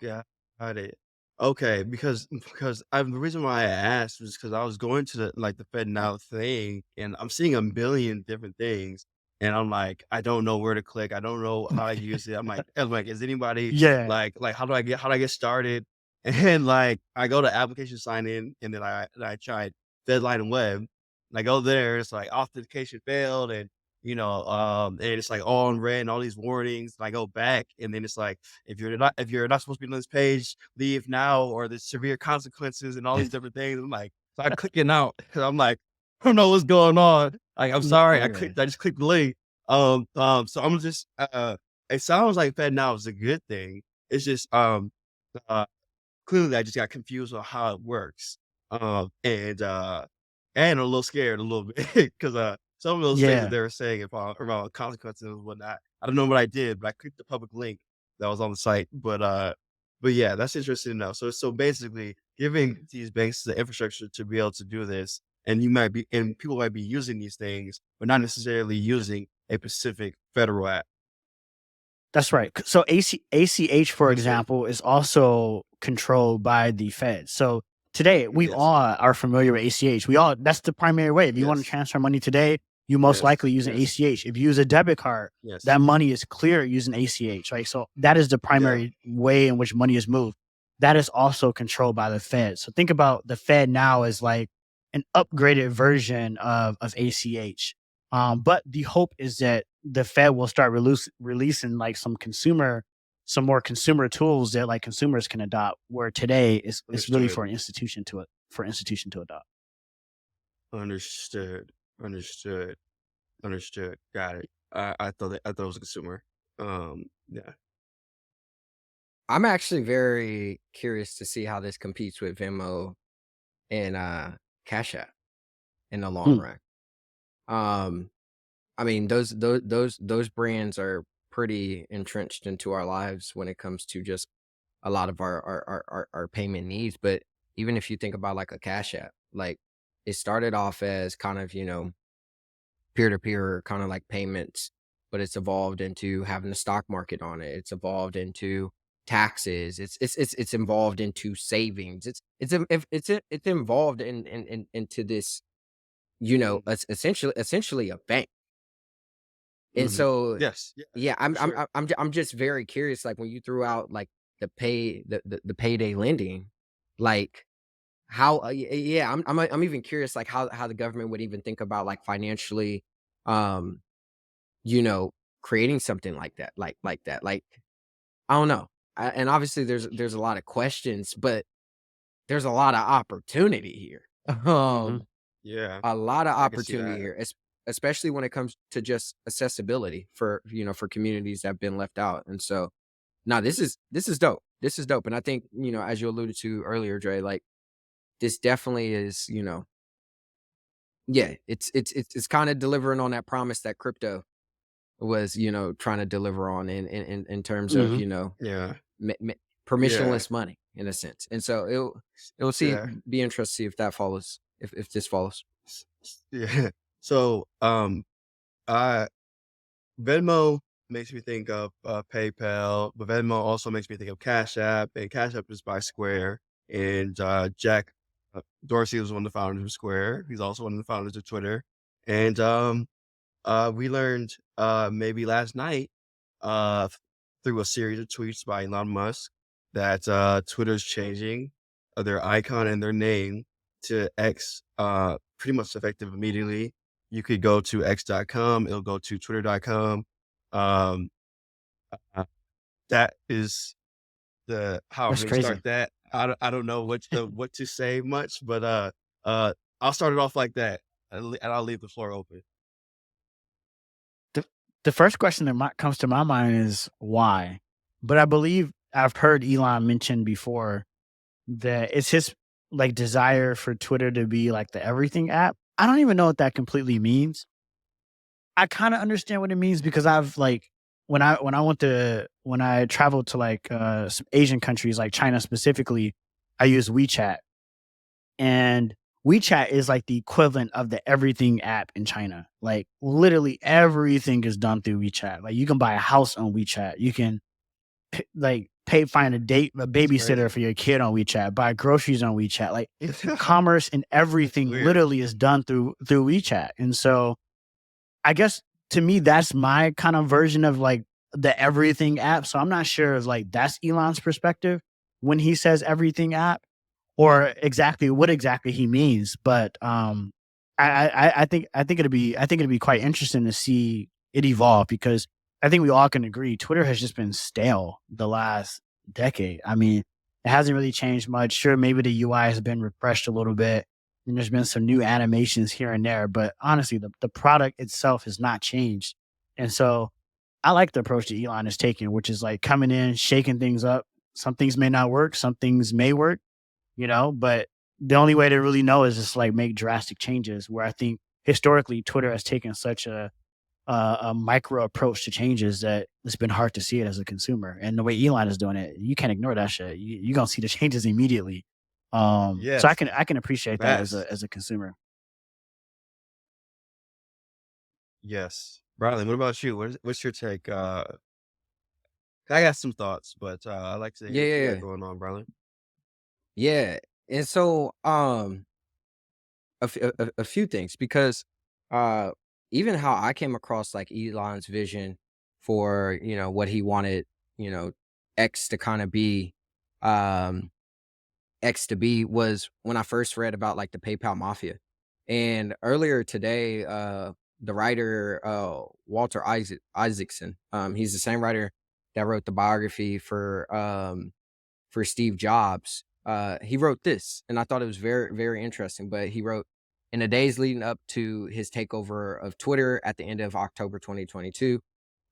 Got it. Okay, because the reason why I asked was because I was going to the FedNow thing, and I'm seeing a million different things, and I'm like, I don't know where to click. I don't know how to use it. I'm like, is anybody Yeah, like how do I get started? And like I go to application sign in, and then I tried Fedline and Web, and I go there, it's like authentication failed, and and it's like all in red and all these warnings. And I go back, and then it's like, if you're not supposed to be on this page, leave now, or there's severe consequences and all these different things. I'm like, so I'm clicking out. 'Cause I'm like, I don't know what's going on. Like, I'm sorry, yeah, I just clicked the link. So I'm just it sounds like FedNow is a good thing. It's just uh clearly I just got confused on how it works. And a little scared a little bit because some of those things that yeah. they were saying about around consequences and whatnot. I don't know what I did, but I clicked the public link that was on the site. But yeah, that's interesting to know. So basically giving these banks the infrastructure to be able to do this, and people might be using these things, but not necessarily using a specific federal app. That's right. So ACH, for Understood. example, is also controlled by the Fed. So today, we Yes. all are familiar with ACH. We all That's the primary way. If you want to Yes. transfer money today, you most Yes. likely use an Yes. ACH. If you use a debit card, Yes. that money is clear using ACH, right? So that is the Yeah. primary way in which money is moved. That is also controlled by the Fed. So think about the Fed now as like an upgraded version of ACH. But the hope is that the Fed will start releasing like some more consumer tools that like consumers can adopt. Where today is really Understood. for an institution to adopt. Understood. Understood. Understood. Got it. I thought it was a consumer. Yeah. I'm actually very curious to see how this competes with Venmo and Cash App in the long Hmm. run. Um, I mean, those brands are pretty entrenched into our lives when it comes to just a lot of our payment needs. But even if you think about like a Cash App, like it started off as kind of, peer to peer kind of like payments, but it's evolved into having the stock market on it. It's evolved into taxes. It's involved into savings. It's involved into this, Mhm. essentially a bank. And Mhm. so, Yes. Yeah, yeah, for sure. I'm just very curious, like, when you threw out, like, the payday lending, like, how, yeah, I'm even curious, like, how the government would even think about, like, financially, um, you know, creating something like that, like, I don't know. And obviously there's a lot of questions, but there's a lot of opportunity here. Mhm. Um Yeah, A lot of I can see opportunity that. here, especially when it comes to just accessibility for, for communities that have been left out. And so, now this is dope. This is dope. And I think, as you alluded to earlier, Dre, like this definitely is, yeah, it's kind of delivering on that promise that crypto was, trying to deliver on in terms of, Hmm. Yeah. me- me- Yeah. permissionless money in a sense. And so it'll Yeah. be interesting to see if that follows, if this follows. Yeah. So, I Venmo makes me think of, PayPal, but Venmo also makes me think of Cash App, and Cash App is by Square, and, Jack, Dorsey was one of the founders of Square. He's also one of the founders of Twitter, and, we learned, maybe last night, uh, through a series of tweets by Elon Musk that, Twitter's changing, their icon and their name to X, pretty much effective immediately. You could go to x.com, it'll go to twitter.com. Um, uh, that is the how I'm That's gonna crazy. start that. I don't know what to say much, but, uh, I'll start it off like that, and I'll leave the floor open. the first question that comes to my mind is why? But I believe I've heard Elon mention before that it's his like desire for Twitter to be like the everything app. I don't even know what that completely means. I kind of understand what it means because I've like when I traveled to like some Asian countries like China specifically, I use WeChat, and WeChat is like the equivalent of the everything app in China. Like literally everything is done through WeChat. Like you can buy a house on WeChat. You can like pay find a That's babysitter crazy. for your kid on WeChat, buy groceries on WeChat. Like commerce and everything Weird. literally is done through WeChat. And so I guess to me that's my kind of version of like the everything app. So I'm not sure if like that's Elon's perspective when he says everything app or exactly what exactly he means. But I think it'd be quite interesting to see it evolve because I think we all can agree Twitter has just been stale the last decade. I mean, it hasn't really changed much. Sure, maybe the UI has been refreshed a little bit, and there's been some new animations here and there, but honestly, the product itself has not changed. And so I like the approach that Elon is taking, which is like coming in, shaking things up. Some things may not work, some things may work, but the only way to really know is just like make drastic changes. Where I think historically Twitter has taken such a micro approach to changes that it's been hard to see it as a consumer. And the way Elon is doing it, you can't ignore that shit. You're gonna see the changes immediately. So Yes. I can appreciate that Fast. as a consumer. Yes. Riley, what about you? What's your take? I got some thoughts, but I'd like to hear Yeah, what you yeah, got yeah. going on, Riley. Yeah, and so, a few things because, uh, even how I came across, like, Elon's vision for, what he wanted, you know, X to kinda be, um X to be was when I first read about like the PayPal mafia. And earlier today, the writer Walter Isaacson, he's the same writer that wrote the biography for Steve Jobs. He wrote this, and I thought it was very, very interesting. But he wrote, in the days leading up to his takeover of Twitter at the end of October 2022,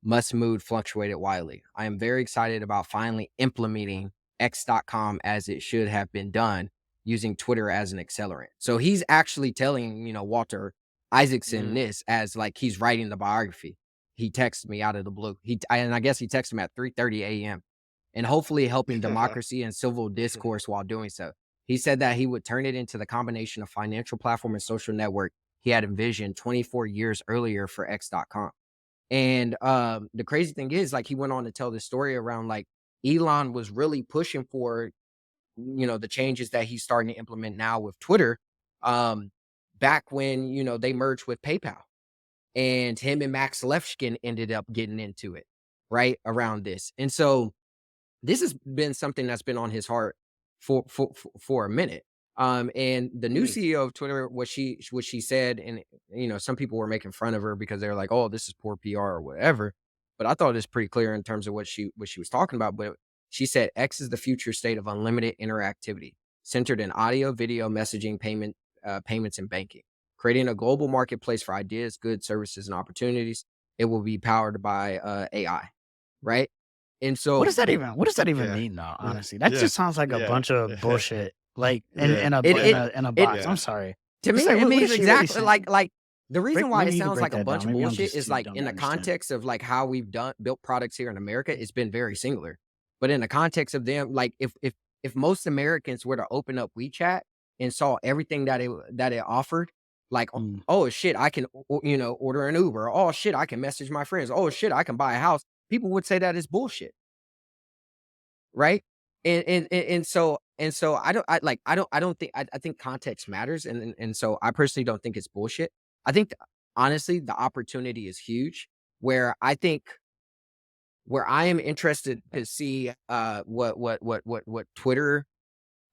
Musk's mood fluctuated wildly. I am very excited about finally implementing X.com as it should have been done, using Twitter as an accelerant. So he's actually telling, Walter Isaacson Mm. this as like he's writing the biography. He texted me out of the blue. And I guess he texted him at 3:30 a.m. and hopefully helping democracy and civil discourse while doing so. He said that he would turn it into the combination of financial platform and social network he had envisioned 24 years earlier for X.com. And the crazy thing is, like, he went on to tell this story around like Elon was really pushing for, the changes that he's starting to implement now with Twitter. Um, back when, they merged with PayPal, and him and Max Levchin ended up getting into it right around this. And so this has been something that's been on his heart for a minute. And the new Mm. CEO of Twitter, what she said, and some people were making fun of her because they were like, "Oh, this is poor PR or whatever." But I thought it was pretty clear in terms of what she was talking about. But she said X is the future state of unlimited interactivity, centered in audio, video, messaging, payments, and banking, creating a global marketplace for ideas, goods, services, and opportunities. It will be powered by AI, right? And so What does that even Yeah. mean though, Yeah. honestly? That Yeah. just sounds like a Yeah. bunch of bullshit, like, Yeah. it it in a it box. I'm Yeah. sorry. to It's me, like, it what means is she really exactly saying? like the reason why it Maybe you could sounds break like a that bunch down. of Maybe I'm bullshit just is too like dumb in to the understand. context of like how we've done built products here in America, it's been very singular. But in the context of them, like if most Americans were to open up WeChat and saw everything that it offered, like, Mm. oh shit, I can order an Uber. Oh shit, I can message my friends. Oh shit, I can buy a house. People would say that is bullshit, right? And so I don't think I think context matters, and so I personally don't think it's bullshit. I think honestly the opportunity is huge. Where I think where I am interested to see what Twitter,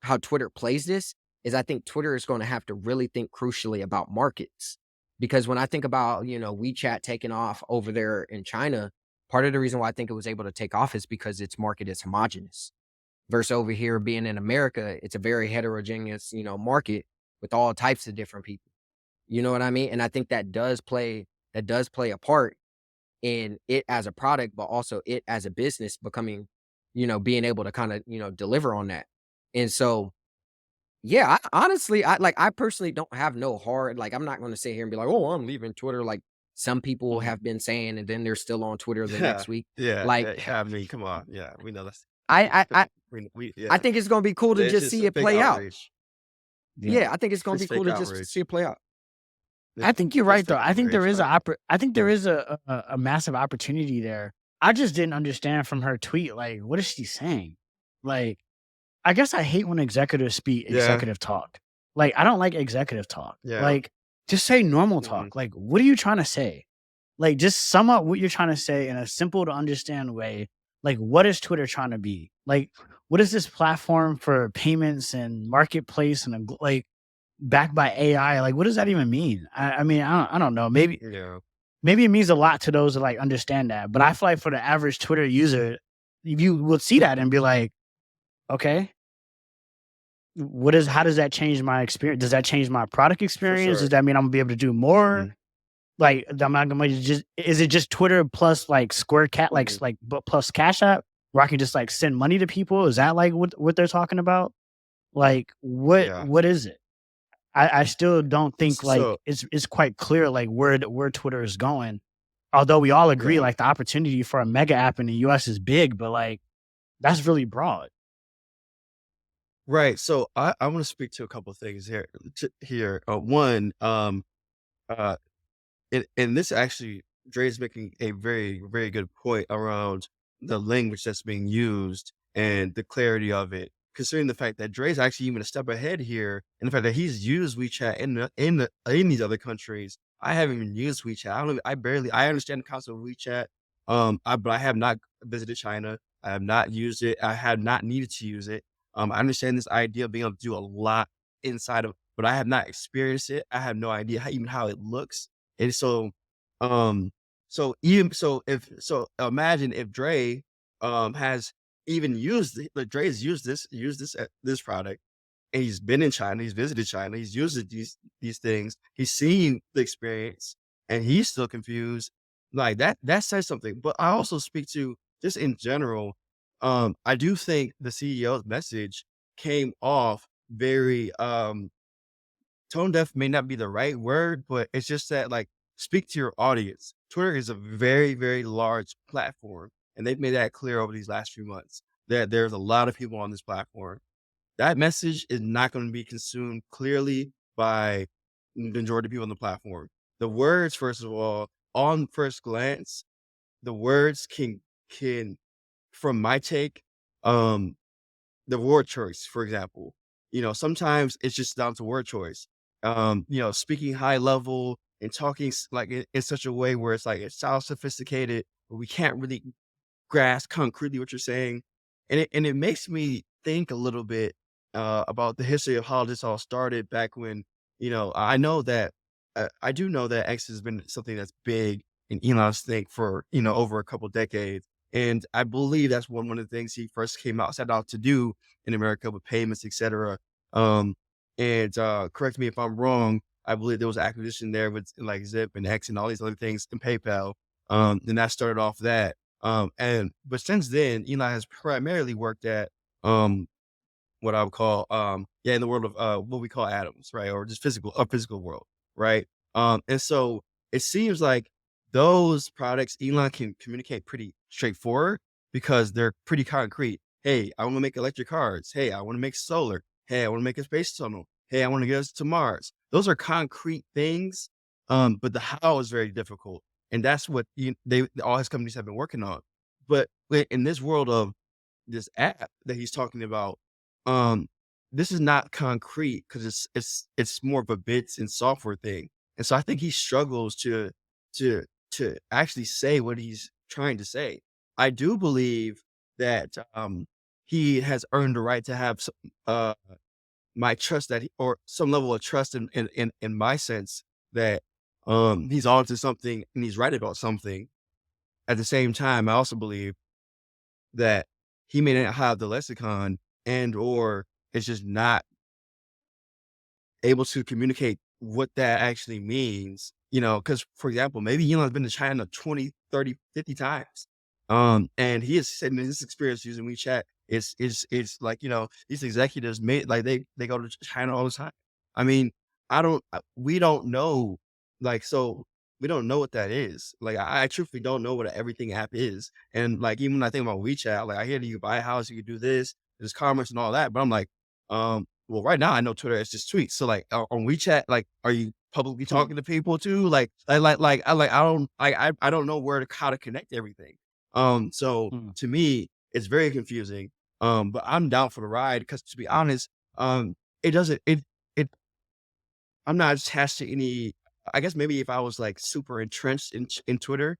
how Twitter plays this, is I think Twitter is going to have to really think crucially about markets. Because when I think about, WeChat taking off over there in China, part of the reason why I think it was able to take off is because its market is homogenous. Versus over here being in America, it's a very heterogeneous, market with all types of different people. You know what I mean? And I think that does play a part in it as a product, but also it as a business becoming, being able to kind of, deliver on that. And so, yeah, I personally don't have no hard, like, I'm not going to sit here and be like, oh, I'm leaving Twitter. Like some people Mhm. have been saying, and then they're still on Twitter the Yeah, next week. yeah, Like, yeah, yeah, I mean, come on, yeah, we know that's I, I, I, we I yeah, think it's going to be cool to it's just just see a it fake play out. outrage. Yeah. Yeah, I think it's going to It's be cool fake to just see outrage. it play out. I It's think you're it's right though. fake I think there outrage, is like I think there mhm, is a massive opportunity there. I just didn't understand from her tweet, like, what is she saying? Like, I guess I hate when executives speak yeah, executive talk. Like, I don't like executive talk. yeah, Like, just say normal mhm, talk. Like, what are you trying to say? Like, just sum up what you're trying to say in a simple to understand way. Like, what is Twitter trying to be? Like, what is this platform for payments and marketplace and like backed by AI? Like, what does that even mean? I mean, I don't know. yeah, Maybe it means a lot to those that like understand that. But I feel like for the average Twitter user, you will see that and be like, okay, how does that change my experience? Does that change my product for experience? Does sure. that mean I'm gonna be able to do more? Mhm, Like, I'm not gonna just is it just Twitter plus like Square Cat mhm, but plus Cash App where I can just like send money to people? Is that like what they're talking about? Like yeah. what is it? I still don't think like So it's quite clear like where Twitter is going. Although we all agree yeah, like the opportunity for a mega app in the US is big, but like that's really broad. right, so I wanna speak to a couple of things here. One, uh and this actually, Dre's making a very, very good point around the language that's being used and the clarity of it, considering the fact that Dre's actually even a step ahead here, and the fact that he's used WeChat in these other countries. I haven't even used WeChat. I understand the concept of WeChat, but I have not visited China. I have not used it. I have not needed to use it. I understand this idea of being able to do a lot inside of, but I have not experienced it. I have no idea even how it looks. And so, um, so imagine if Dre, has even used Dre's used this product, and he's been in China, he's visited China, he's used these things, he's seen the experience, and he's still confused. Like that says something. But I also speak to just in general. I do think the CEO's message came off very tone deaf may not be the right word, but it's just that, like, speak to your audience. Twitter is a very, very large platform, and they've made that clear over these last few months that there's a lot of people on this platform. That message is not going to be consumed clearly by the majority of people on the platform. The words, first of all, on first glance, the words can, from my take, um, the word choice, for example. Sometimes it's just down to word choice. Speaking high level and talking like in such a way where it's like it sounds sophisticated, but we can't really grasp concretely what you're saying. And it makes me think a little bit about the history of how this all started back when, I know that I do know that X has been something that's big in Elon's thing for, over a couple decades. And I believe that's one of the things he first set out to do in America with payments, etc. Um, and correct me if I'm wrong. I believe there was an acquisition there with like Zip and X and all these other things and PayPal. Then that started off that. But since then, Eli has primarily worked at what I would call in the world of what we call atoms, right? Or just physical world, right? And so it seems like those products Elon can communicate pretty straightforward because they're pretty concrete. Hey, I want to make electric cars. Hey, I want to make solar. Hey, I want to make a space tunnel. Hey, I want to get us to Mars. Those are concrete things. But the how is very difficult. And that's what all his companies have been working on. But in this world of this app that he's talking about, um, this is not concrete because it's more of a bits and software thing. And so I think he struggles to to actually say what he's trying to say. I do believe that he has earned the right to have uh my trust or some level of trust in my sense that he's onto something and he's right about something. At the same time, I also believe that he may not have the lexicon and or is just not able to communicate what that actually means because for example, maybe Elon's been to China 20, 30, 50 times. And he has said in his experience using WeChat, it's like, these executives made like they go to China all the time. I mean, we don't know, so we don't know what that is. Like I truthfully don't know what an everything app is. And like even when I think about WeChat, like I hear that you can buy a house, you can do this, there's commerce and all that, but I'm like, well, right now I know Twitter is just tweets. So like on WeChat, like, are you publicly Hmm. talking to people too? I don't know how to connect everything. So Hmm. to me, it's very confusing. But I'm down for the ride because to be honest, it doesn't it I'm not attached to any. I guess maybe if I was like super entrenched in Twitter,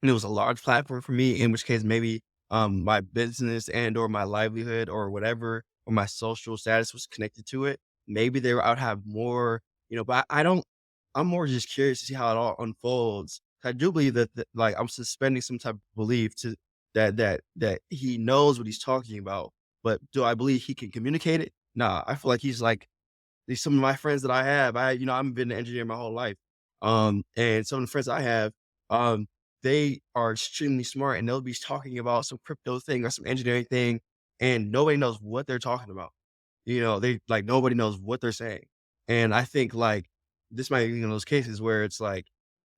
and it was a large platform for me, in which case maybe my business and or my livelihood or whatever or my social status was connected to it, maybe I would have more, but I don't. I'm more just curious to see how it all unfolds. I do believe that like I'm suspending some type of belief to that he knows what he's talking about, but do I believe he can communicate it? Nah, I feel like he's like some of my friends that I have. I've been an engineer my whole life. And some of the friends I have, um, they are extremely smart and they'll be talking about some crypto thing or some engineering thing, and nobody knows what they're talking about. They like nobody knows what they're saying. And I think like this might be one of those cases where it's like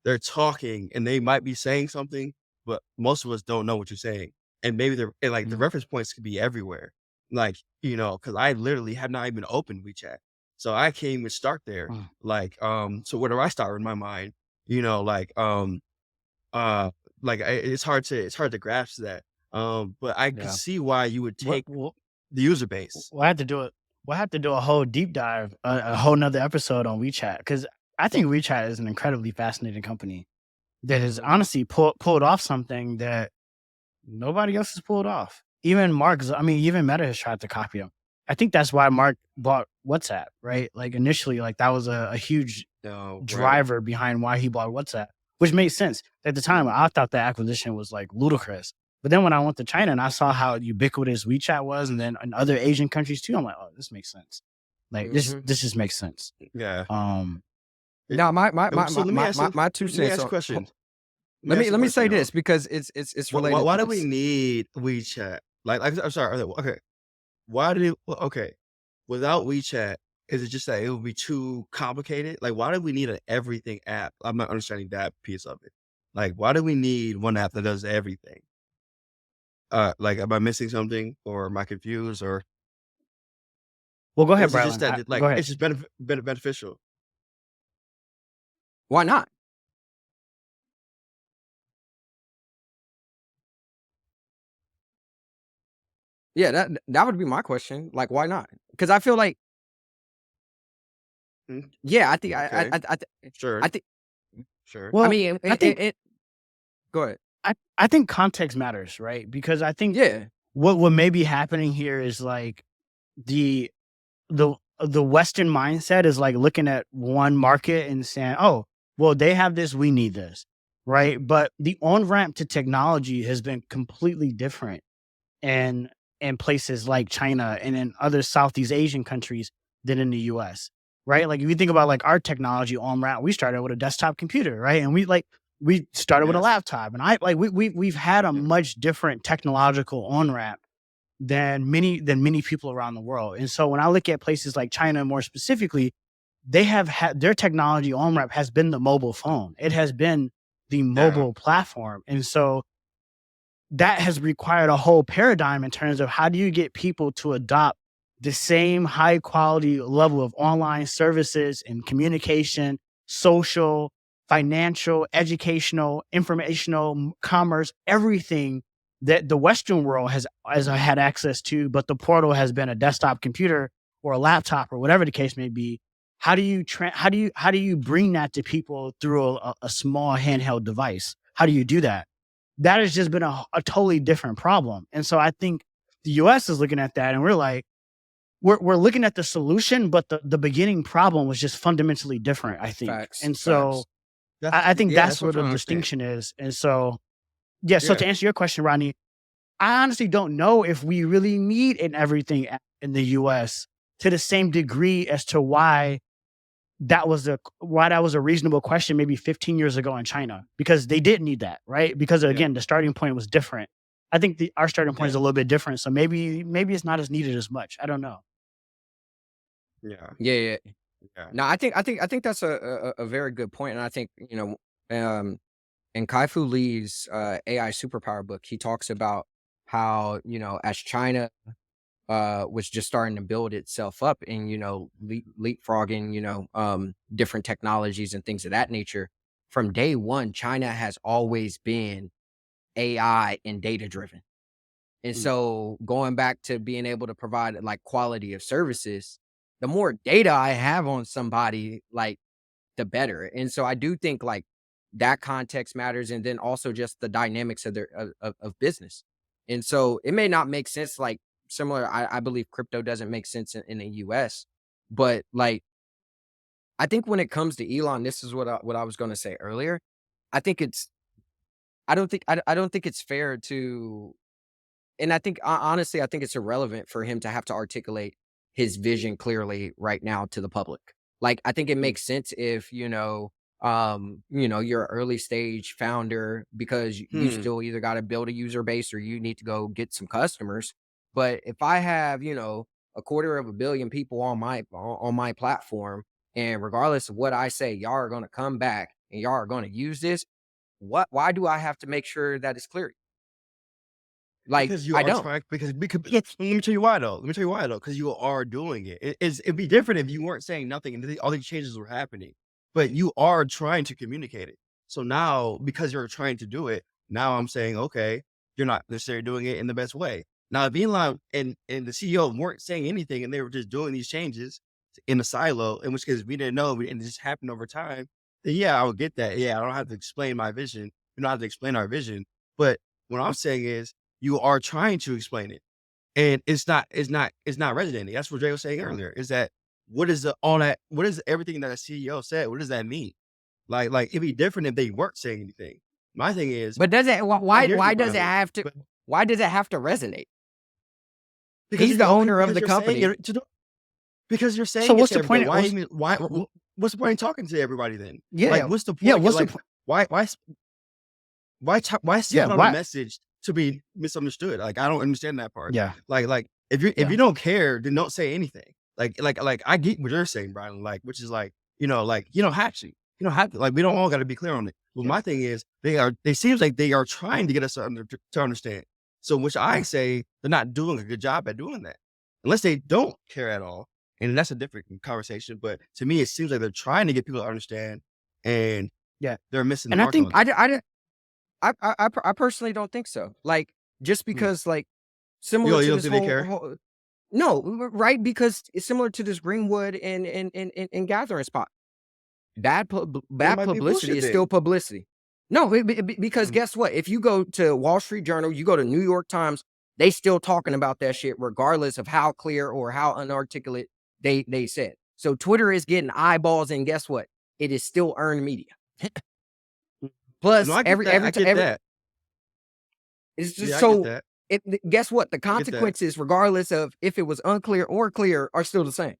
they're talking and they might be saying something, but most of us don't know what you're saying. And maybe the Hmm. reference points could be everywhere. Like, because I literally have not even opened WeChat. So I can't even start there. Hmm. Like, so where do I start in my mind? You know, like, uh, it's hard to grasp that. But I could Yeah. see why you would What? take the user base. We'll have to do it. We'll have to do a whole deep dive, a whole nother episode on WeChat because I think WeChat is an incredibly fascinating company that has Mhm. honestly pulled off something that nobody else has pulled off. Even Meta has tried to copy them. I think that's why Mark bought WhatsApp, right? Like initially, like that was a huge No, right. driver behind why he bought WhatsApp, which made sense. At the time, I thought the acquisition was like ludicrous. But then when I went to China and I saw how ubiquitous WeChat was, and then in other Asian countries too, I'm like, oh, this makes sense. Like this, Mhm. this just makes sense. Yeah. Um, It, Now, so let me ask you. my 2 Let me cents ask a on question. Let me let me ask you a let me question say though. this because it's related Why to do we this. need WeChat? I'm sorry. Okay. Okay. Without WeChat, is it just that it would be too complicated? Like, why do we need an everything app? I'm not understanding that piece of it. Like, why do we need one app that does everything? Like, am I missing something or am I confused well, go or ahead, is it just Brylan. that Go ahead. it's just beneficial? Why not? Yeah, that would be my question. Like, why not? Because I feel like, Mm, yeah, I think okay. I Sure. think. Sure. I Well, mean, I think it go ahead. I think context matters, right? Because I think Yeah. what may be happening here is like the the Western mindset is like looking at one market and saying, "Oh, well, they have this, we need this," right? But the on ramp to technology has been completely different in in places like China and in other Southeast Asian countries than in the US, right? Like if you think about like our technology on ramp, we started with a desktop computer, right? And we started with a Yes. laptop, and we've had a Yeah. much different technological on ramp than many people around the world. And so when I look at places like China more specifically, they have had their technology on ramp has been the mobile phone. It has been the Yeah. mobile platform. And so that has required a whole paradigm in terms of how do you get people to adopt the same high quality level of online services and communication, social, financial, educational, informational, commerce, everything that the Western world has had access to, but the portal has been a desktop computer or a laptop or whatever the case may be. How do you bring that to people through a small handheld device? How do you do that? That has just been a totally different problem. And so I think the US is looking at that and we're like, we're looking at the solution, but the beginning problem was just fundamentally different, I think. Facts. And so Facts. I think Yeah, that's that's what I'm where the trying to understand. distinction is. And so, yeah, so Yeah. to answer your question, Rodney, I honestly don't know if we really need an everything app in the US to the same degree as to why why that was a reasonable question maybe 15 years ago in China, because they didn't need that, right? Because Yeah. again, the starting point was different. I think our starting point Yeah. is a little bit different, so maybe it's not as needed as much. I don't know. Yeah. Yeah, yeah. Yeah. No, I think that's a very good point, and I think, in Kai-Fu Lee's AI superpower book, he talks about how, as China was just starting to build itself up and, leapfrogging, different technologies and things of that nature. From day one, China has always been AI and data driven. And Mm. so going back to being able to provide like quality of services, the more data I have on somebody, like the better. And so I do think like that context matters. And then also just the dynamics of of business. And so it may not make sense, like similar. I believe crypto doesn't make sense in the US, but like I think when it comes to Elon, this is what I was going to say earlier. I think it's I don't think it's fair to, and I think honestly, I think it's irrelevant for him to have to articulate his vision clearly right now to the public. Like, I think it Mm. makes sense if, you're an early stage founder because you Hmm. still either got to build a user base or you need to go get some customers. But if I have, a quarter of a billion people on my platform, and regardless of what I say, y'all are going to come back and y'all are going to use this. Why do I have to make sure that it's clear? Like, Because you I are don't. trying, because yes, let me tell you why though. Let me tell you why though. Because you are doing it. It'd be different if you weren't saying nothing and all these changes were happening. But you are trying to communicate it. So now, because you're trying to do it, now I'm saying, okay, you're not necessarily doing it in the best way. Now, if Elon and the CEO weren't saying anything and they were just doing these changes in a silo, in which case we didn't know and it just happened over time, then yeah, I would get that. Yeah, I don't have to explain my vision. We don't have to explain our vision. But what I'm saying is, you are trying to explain it, and it's not resonating. That's what Jay was saying earlier, is that what is everything that a CEO said, what does that mean? Like it'd be different if they weren't saying anything. My thing is, But does it I why hear you, Bradley, but why does it have to resonate? because He's the owner of because the you're saying company. it to because you're So saying it what's to the everybody. point? Why even what's the point in talking to everybody then? Like, Yeah, what's the yeah. point? What's the Like, point? why Yeah, send out a why? message to be misunderstood? Like, I don't understand that part. Yeah, Like if yeah, you don't care, then don't say anything. Like I get what you're saying, Brian. Like, which is like, like you don't have to. You don't have to. Like, we don't all got to be clear on it. But yeah, my thing is, they seems like they are trying to get us to understand. So, which I say they're not doing a good job at doing that, unless they don't care at all. And that's a different conversation. But to me, it seems like they're trying to get people to understand, and yeah. they're missing the And I mark think on it. I personally don't think so. Like, just Hmm. because, like, similar You to don't this think they care? whole no, right? Because it's similar to this Greenwood and gathering spot. Then it Bad might be publicity bullshit is still then. publicity. No, because Mhm. guess what? If you go to Wall Street Journal, you go to New York Times, they still talking about that shit, regardless of how clear or how unarticulate they said. So Twitter is getting eyeballs, and guess what? It is still earned media. No, Plus, I get that. I get every that. it's just Yeah, I get so. that. Guess what? The I get that. consequences, regardless of if it was unclear or clear, are still the same.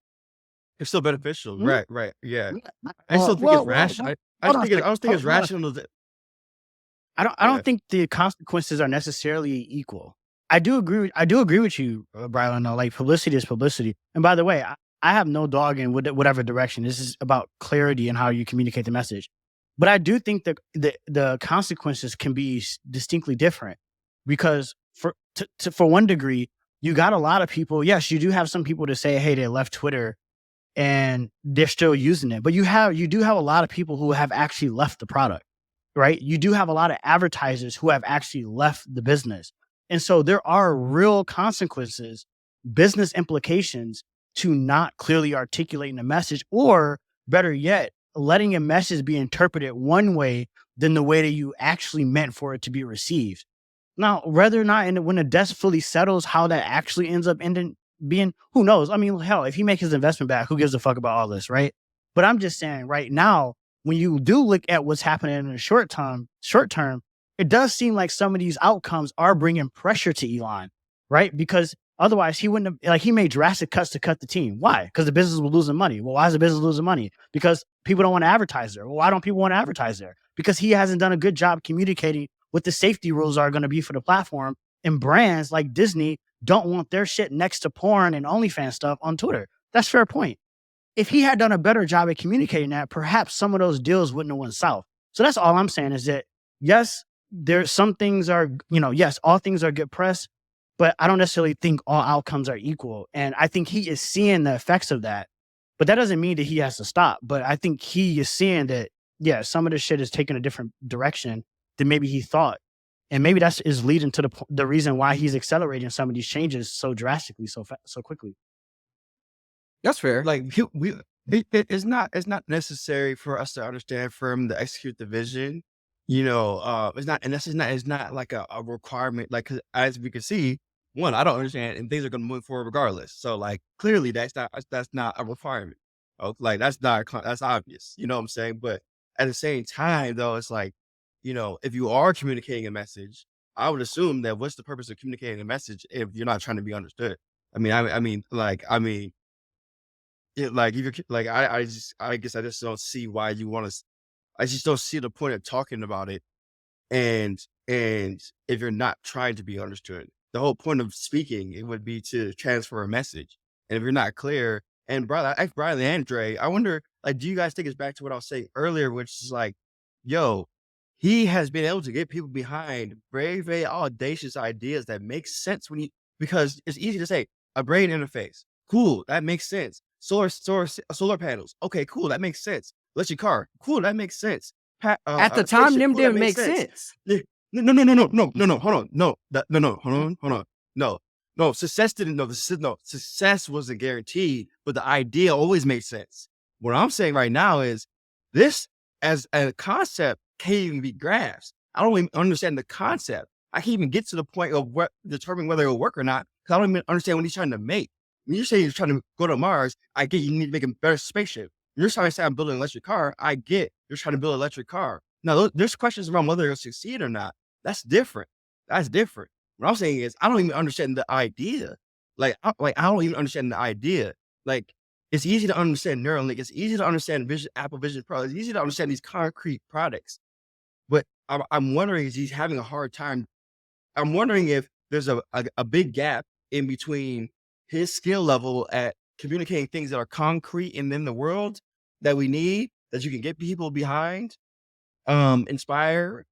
It's still beneficial. mm, Right, right. Yeah. mm, I still think it's rational. I hold just on a think it's sec. I don't think it's Hold on a rational that I yeah. don't think the consequences are necessarily equal. I do agree with you, Brian. Though, like publicity is publicity. And by the way, I have no dog in whatever direction. This is about clarity and how you communicate the message. But I do think that the consequences can be distinctly different, because for one degree, you got a lot of people. Yes, you do have some people to say, hey, they left Twitter and they're still using it. But you do have a lot of people who have actually left the product, right? You do have a lot of advertisers who have actually left the business. And so there are real consequences, business implications to not clearly articulating the message, or better yet, letting a message be interpreted one way than the way that you actually meant for it to be received. Now, whether or not, and when the dust fully settles, how that actually ends up ending being, who knows? I mean, hell, if he makes his investment back, who gives a fuck about all this, right? But I'm just saying, right now, when you do look at what's happening in the short term, it does seem like some of these outcomes are bringing pressure to Elon, right? Because Otherwise, he wouldn't have, like, he made drastic cuts to cut the team. Why? Because the business was losing money. Well, why is the business losing money? Because people don't want to advertise there. Well, why don't people want to advertise there? Because he hasn't done a good job communicating what the safety rules are going to be for the platform. And brands like Disney don't want their shit next to porn and OnlyFans stuff on Twitter. That's fair point. If he had done a better job at communicating that, perhaps some of those deals wouldn't have went south. So that's all I'm saying is that, yes, there's some things are, yes, all things are good press, but I don't necessarily think all outcomes are equal. And I think he is seeing the effects of that, but that doesn't mean that he has to stop. But I think he is seeing that, yeah, some of this shit is taking a different direction than maybe he thought. And maybe that's is leading to the reason why he's accelerating some of these changes so drastically, so quickly. That's fair. Like it's not necessary for us to understand for him to execute the vision. It's not, and it's not like a requirement. Like 'cause as we can see, one, I don't understand, and things are going to move forward regardless. So like clearly that's not a requirement. Oh, like that's obvious. You know what I'm saying? But at the same time, though, it's like, if you are communicating a message, I would assume that what's the purpose of communicating a message if you're not trying to be understood? I mean, like, if you're like, I guess I just don't see why you want to. I just don't see the point of talking about it, and if you're not trying to be understood. The whole point of speaking, it would be to transfer a message. And if you're not clear, and Brian and Dre, I wonder, like, do you guys think it's back to what I was saying earlier, which is like, yo, he has been able to get people behind very, very audacious ideas that make sense because it's easy to say a brain interface. Cool. That makes sense. Solar panels. Okay, cool. That makes sense. Electric car. Cool. That makes sense. At the time, Spaceship. them Cool. That didn't makes make sense. sense. No. Hold on. No. Hold on. No. Success didn't. No. Success wasn't guaranteed, but the idea always made sense. What I'm saying right now is this as a concept can't even be grasped. I don't even understand the concept. I can't even get to the point of determining whether it'll work or not because I don't even understand what he's trying to make. When you're saying you're trying to go to Mars, I get you need to make a better spaceship. You're trying to say I'm building an electric car. I get you're trying to build an electric car. Now, there's questions around whether it'll succeed or not. That's different. That's different. What I'm saying is I don't even understand the idea. I don't even understand the idea. Like, it's easy to understand Neuralink. It's easy to understand Apple Vision Pro. It's easy to understand these concrete products. But I'm wondering, is he's having a hard time? I'm wondering if there's a big gap in between his skill level at communicating things that are concrete and in the world that we need, that you can get people behind, inspire,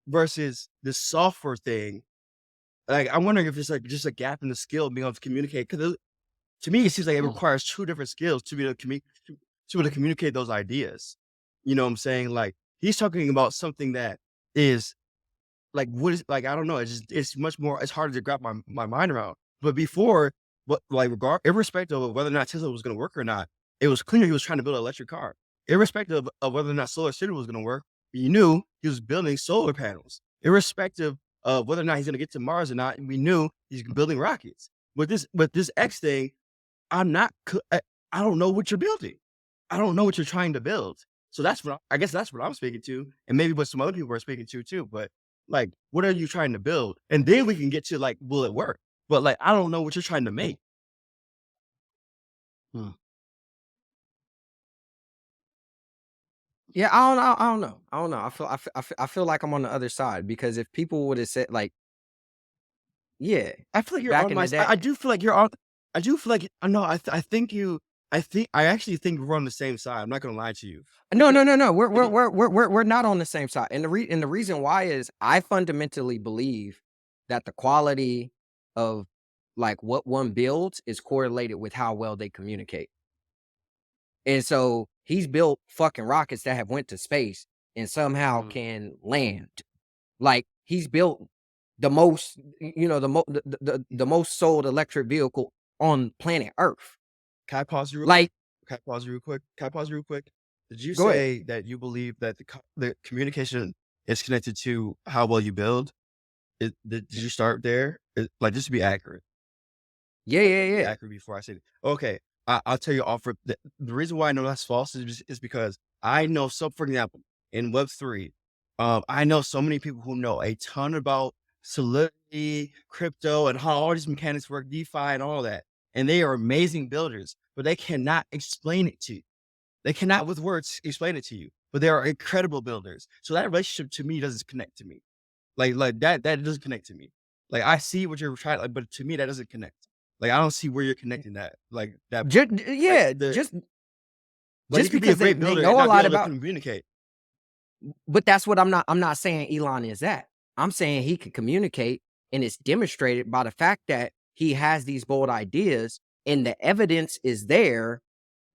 versus the software thing. Like, I'm wondering if it's like just a gap in the skill of being able to communicate. Because to me, it seems like it requires two different skills to be able to to be able to communicate those ideas. You know what I'm saying? Like, he's talking about something that is like, what is, like, I don't know. It's much more, it's harder to wrap my mind around. But before, irrespective of whether or not Tesla was going to work or not, it was clear he was trying to build an electric car. Irrespective of whether or not Solar City was going to work, you knew he was building solar panels. Irrespective of whether or not he's going to get to Mars or not, we knew he's building rockets. With this X thing, I don't know what you're building. I don't know what you're trying to build. So I guess that's what I'm speaking to, and maybe what some other people are speaking to too. But like, what are you trying to build? And then we can get to like, will it work? But like, I don't know what you're trying to make. Hmm. Yeah, I don't know. I feel like I'm on the other side because if people would have said like, yeah, I feel like you're back on in my the side. day. I do feel like you're on. I do feel like no. I actually think we're on the same side. I'm not gonna lie to you. No. We're not on the same side. And the reason why is I fundamentally believe that the quality of like what one builds is correlated with how well they communicate. And so he's built fucking rockets that have went to space and somehow can land. Like he's built the most, the most sold electric vehicle on planet Earth. Can I pause you real quick? Like, Can I pause you real quick? Did you go ahead. say that you believe that the communication is connected to how well you build? Did you start there? Like, just to be accurate. Yeah. Accurate before I say it. Okay, I'll tell you off. The reason why I know that's false is because I know for example, in Web3, I know so many people who know a ton about Solidity, crypto, and how all these mechanics work, DeFi and all that. And they are amazing builders, but they cannot explain it to you. They cannot with words explain it to you, but they are incredible builders. So that relationship to me doesn't connect to me. Like that doesn't connect to me. Like I see what you're trying, like, but to me that doesn't connect. Like I don't see where you're connecting that. Like that, like Yeah, the like you just could be a because they great builder and know a not be lot able to about, communicate. but that's what I'm not saying Elon is that. I'm saying he could communicate, and it's demonstrated by the fact that he has these bold ideas, and the evidence is there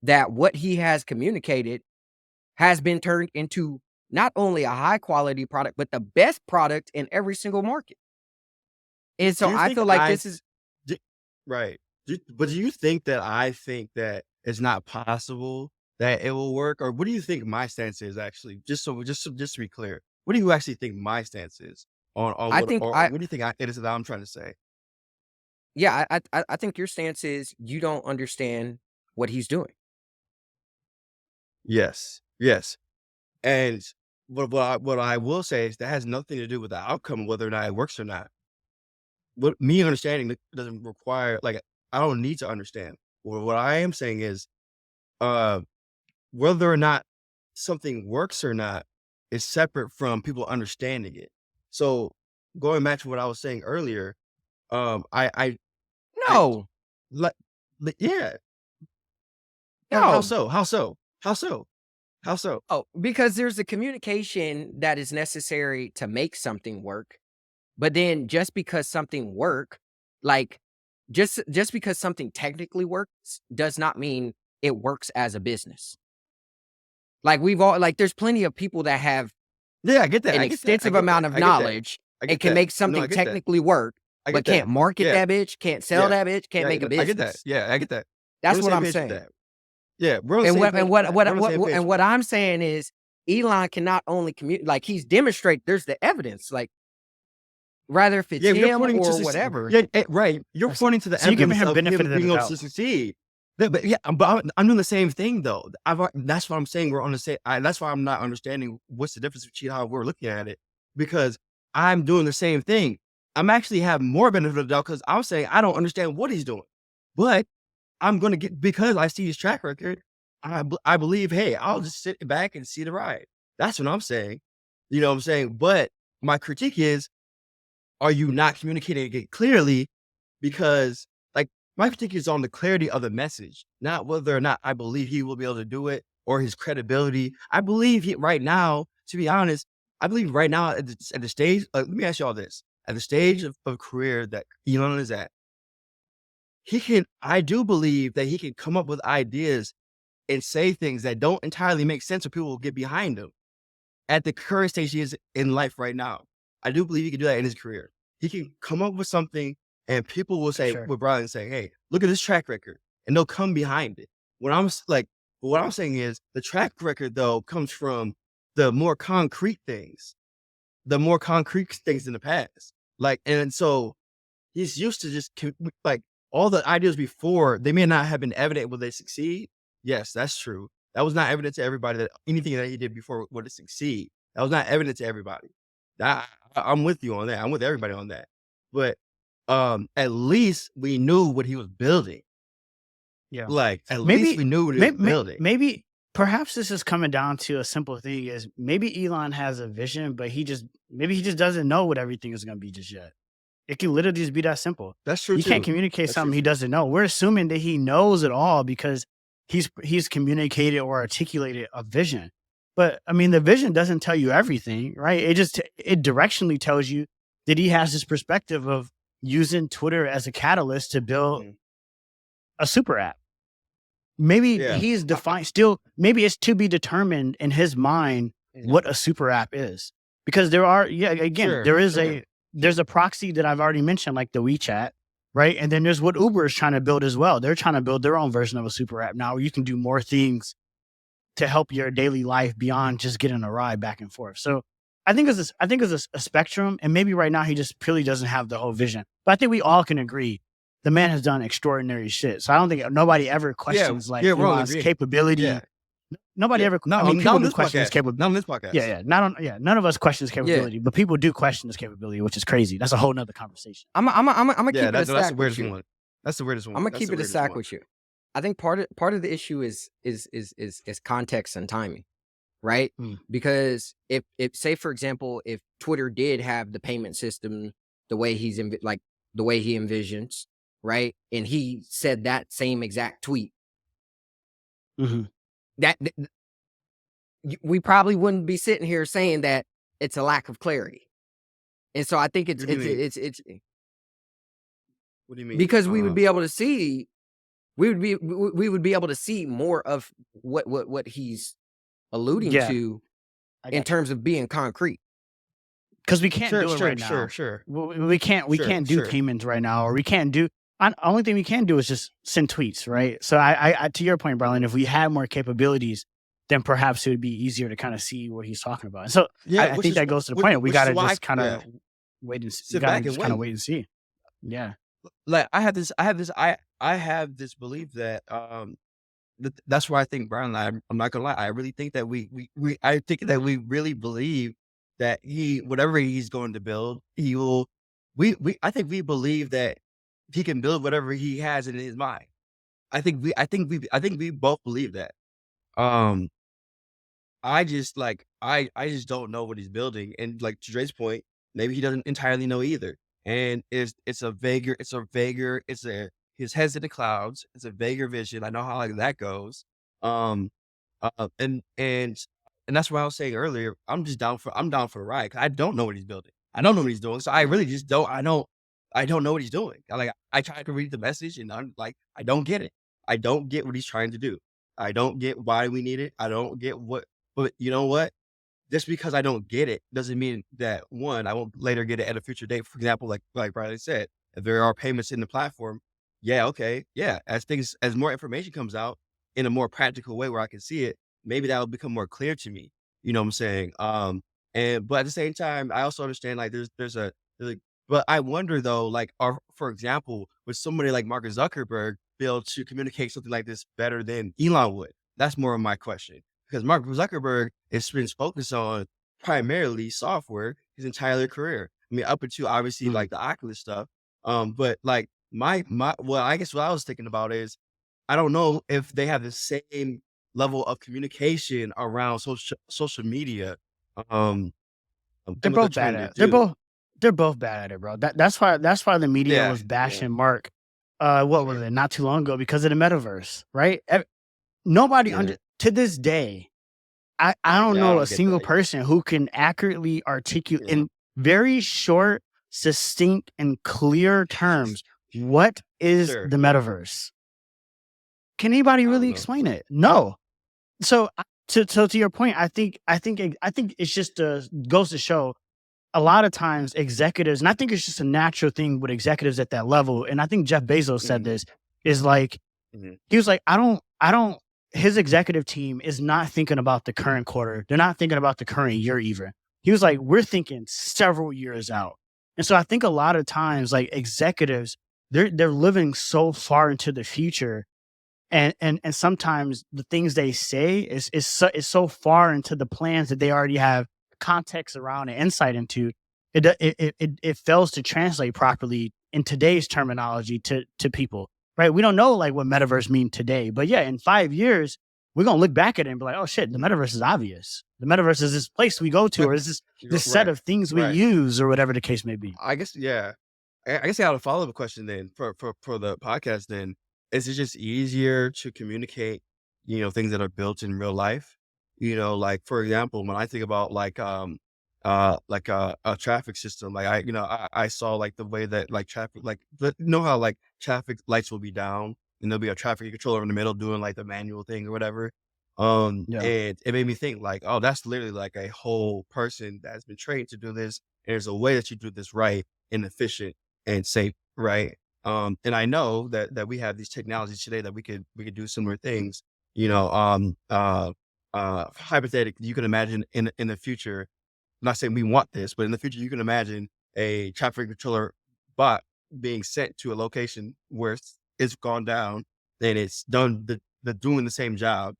that what he has communicated has been turned into not only a high quality product, but the best product in every single market. And Do so you I think feel like this is, d- right? But do you think that I think that it's not possible that it will work, or what do you think my stance is actually? Just to be clear, what do you actually think my stance is on I what, think or I, what do you think it is that I'm trying to say? yeah, I think your stance is you don't understand what he's doing. Yes, yes. And what I will say is that has nothing to do with the outcome, whether or not it works or not. What me understanding doesn't require, like, I don't need to understand. What I am saying is, uh, whether or not something works or not is separate from people understanding it. So going back to what I was saying earlier, I No, like, yeah. How no. so? How so? How so? How so? Oh, because there's a communication that is necessary to make something work. But then just because something work, like just because something technically works does not mean it works as a business. Like we've all like there's plenty of people that have Yeah, I get that. an I get that. I extensive get that. amount of I get that. knowledge I and get can that. make No, I something get that. technically work, I but get can't that. market Yeah. that bitch, can't sell Yeah. that bitch, can't Yeah, make a I get that. business. Yeah, I get that. We're on That's the what same I'm page with saying. that. Yeah, we're on the And same page with that. We're on the same page and with what that. I'm saying is Elon cannot only communicate like he's demonstrate there's the evidence, like rather if it's Yeah, you're him pointing to or succeed. whatever. Yeah, right. You're So pointing to the so you're giving evidence him of benefit him of the being able doubt. to succeed. But yeah, but I'm doing the same thing though. That's what I'm saying. We're on the same. That's why I'm not understanding what's the difference between how we're looking at it, because I'm doing the same thing. I'm actually have more benefit of the doubt because I'm saying I don't understand what he's doing, but I'm gonna get, because I see his track record. I believe. Hey, I'll just sit back and see the ride. That's what I'm saying. You know what I'm saying? But my critique is, are you not communicating it clearly? Because, like, my critique is on the clarity of the message, not whether or not I believe he will be able to do it or his credibility. I believe he right now, to be honest, I believe right now at the stage, let me ask you all this. At the stage of career that Elon is at, I do believe that he can come up with ideas and say things that don't entirely make sense, so people will get behind him at the current stage he is in life right now. I do believe he can do that in his career. He can come up with something and people will For say, sure. with Brian say, hey, look at this track record. And they'll come behind it. What I'm saying is the track record though comes from the more concrete things, in the past. And so he's used to just like all the ideas before, they may not have been evident. Will they succeed? Yes, that's true. That was not evident to everybody that anything that he did before would succeed. That was not evident to everybody. I'm with you on that. I'm with everybody on that. But at least we knew what he was building. Yeah. Like at least Maybe we knew what he was maybe building. maybe perhaps this is coming down to a simple thing is maybe Elon has a vision, but maybe he just doesn't know what everything is gonna be just yet. It can literally just be that simple. That's true You can't too. communicate That's true something he too. doesn't know. We're assuming that he knows it all because he's communicated or articulated a vision. But I mean, the vision doesn't tell you everything, right? It directionally tells you that he has this perspective of using Twitter as a catalyst to build Mhm. a super app. Maybe Yeah. he's defined still, maybe it's to be determined in his mind Mhm. what a super app is. Because again, Sure. Sure. there's a proxy that I've already mentioned, like the WeChat, right? And then there's what Uber is trying to build as well. They're trying to build their own version of a super app now where you can do more things to help your daily life beyond just getting a ride back and forth. So I think it's a spectrum, and maybe right now he just purely doesn't have the whole vision. But I think we all can agree the man has done extraordinary shit. So I don't think nobody ever Yeah. questions like Yeah. We're on Elon's agreement. capability. Yeah. nobody Yeah. ever. No, I mean, not people on do this question his podcast. capability. Not on this podcast. Yeah, none of us question his Yeah. capability, but people do question his capability, which is crazy. That's a whole nother conversation. I'm gonna Yeah, keep it a that's the stack with weirdest you. one. That's the weirdest I'm one. gonna That's keep the it a weirdest stack one. with you. I think part of the issue is context and timing, right? Mm. Because if say for example, if Twitter did have the payment system the way like the way he envisions, right, and he said that same exact tweet, hmm that we probably wouldn't be sitting here saying that it's a lack of clarity. And so I think What do you mean? it's What do you mean? because we would be able to see we would be able to see more of what he's alluding Yeah, to I in got you. terms of being concrete. Because we can't Sure, do it sure, right now. sure. We can't Sure, do sure. payments right now, or we can't do. Only thing we can do is just send tweets, right? So I to your point, Brian, if we had more capabilities, then perhaps it would be easier to kind of see what he's talking about. And so Yeah, I think that goes to the point. We got to just kind yeah, of wait and see. sit back and wait. Wait and see. Yeah. Like I have this belief that that's why I think Brian and I'm not gonna lie, I really think that I think that we really believe that whatever he's going to build, he will I think we believe that he can build whatever he has in his mind. I think we both believe that. Um I just I just don't know what he's building. And like to Dre's point, maybe he doesn't entirely know either. And it's a his head's in the clouds. It's a vaguer vision. I know how like that goes. Um uh, and and and that's what I was saying earlier. I'm down for the ride 'cause I don't know what he's building. I don't know what he's doing. So I really just I don't know what he's doing. I tried to read the message and I'm like, I don't get it. I don't get what he's trying to do. I don't get why we need it. I don't get but you know what? Just because I don't get it doesn't mean that one, I won't later get it at a future date. For example, like Riley said, if there are payments in the platform, yeah, okay, yeah. As more information comes out in a more practical way where I can see it, maybe that will become more clear to me. You know what I'm saying? But at the same time, I also understand like there's a but I wonder though, like, for example, would somebody like Mark Zuckerberg be able to communicate something like this better than Elon would? That's more of my question because Mark Zuckerberg has been focused on primarily software his entire career. I mean, up until obviously Mhm. like the Oculus stuff. But like well, I guess what I was thinking about is I don't know if they have the same level of communication around social media, um, They're and what they're both bad trying to at it. do. They're both bad at it, bro. That's why the media Yeah, was yeah, bashing Mark. What was it? Not too long ago because of the metaverse, right? Nobody yeah, to this day. I don't yeah. I know a don't get single that either. person who can accurately articulate Yeah, in very short, succinct, and clear terms what is sure. the metaverse. Can anybody I don't really know. explain it? No. So to your point, I think it's just goes to show a lot of times executives, and I think it's just a natural thing with executives at that level. And I think Jeff Bezos said Mhm, this is like mhm, he was like, I don't. His executive team is not thinking about the current quarter. They're not thinking about the current year even. He was like, we're thinking several years out. And so I think a lot of times, like executives, they're living so far into the future and sometimes the things they say is so far into the plans that they already have context around and insight into it fails to translate properly in today's terminology to people, right? We don't know like what metaverse mean today, but yeah, in 5 years we're gonna look back at it and be like, oh shit, the metaverse is obvious. The metaverse is this place we go to, but or is this set right, of things we right. use, or whatever the case may be. I guess yeah. I guess I have a follow-up question then for the podcast then. Is it just easier to communicate, things that are built in real life? Like for example, when I think about like a traffic system, like I saw like the way that like traffic like how like traffic lights will be down and there'll be a traffic controller in the middle doing like the manual thing or whatever. Yeah. And it made me think like, oh, that's literally like a whole person that's been trained to do this. And there's a way that you do this right and efficient and safe, right? And I know that we have these technologies today that we could do similar things. Hypothetically, you can imagine in the future. I'm not saying we want this, but in the future, you can imagine a traffic controller bot being sent to a location where it's gone down and it's done the doing the same job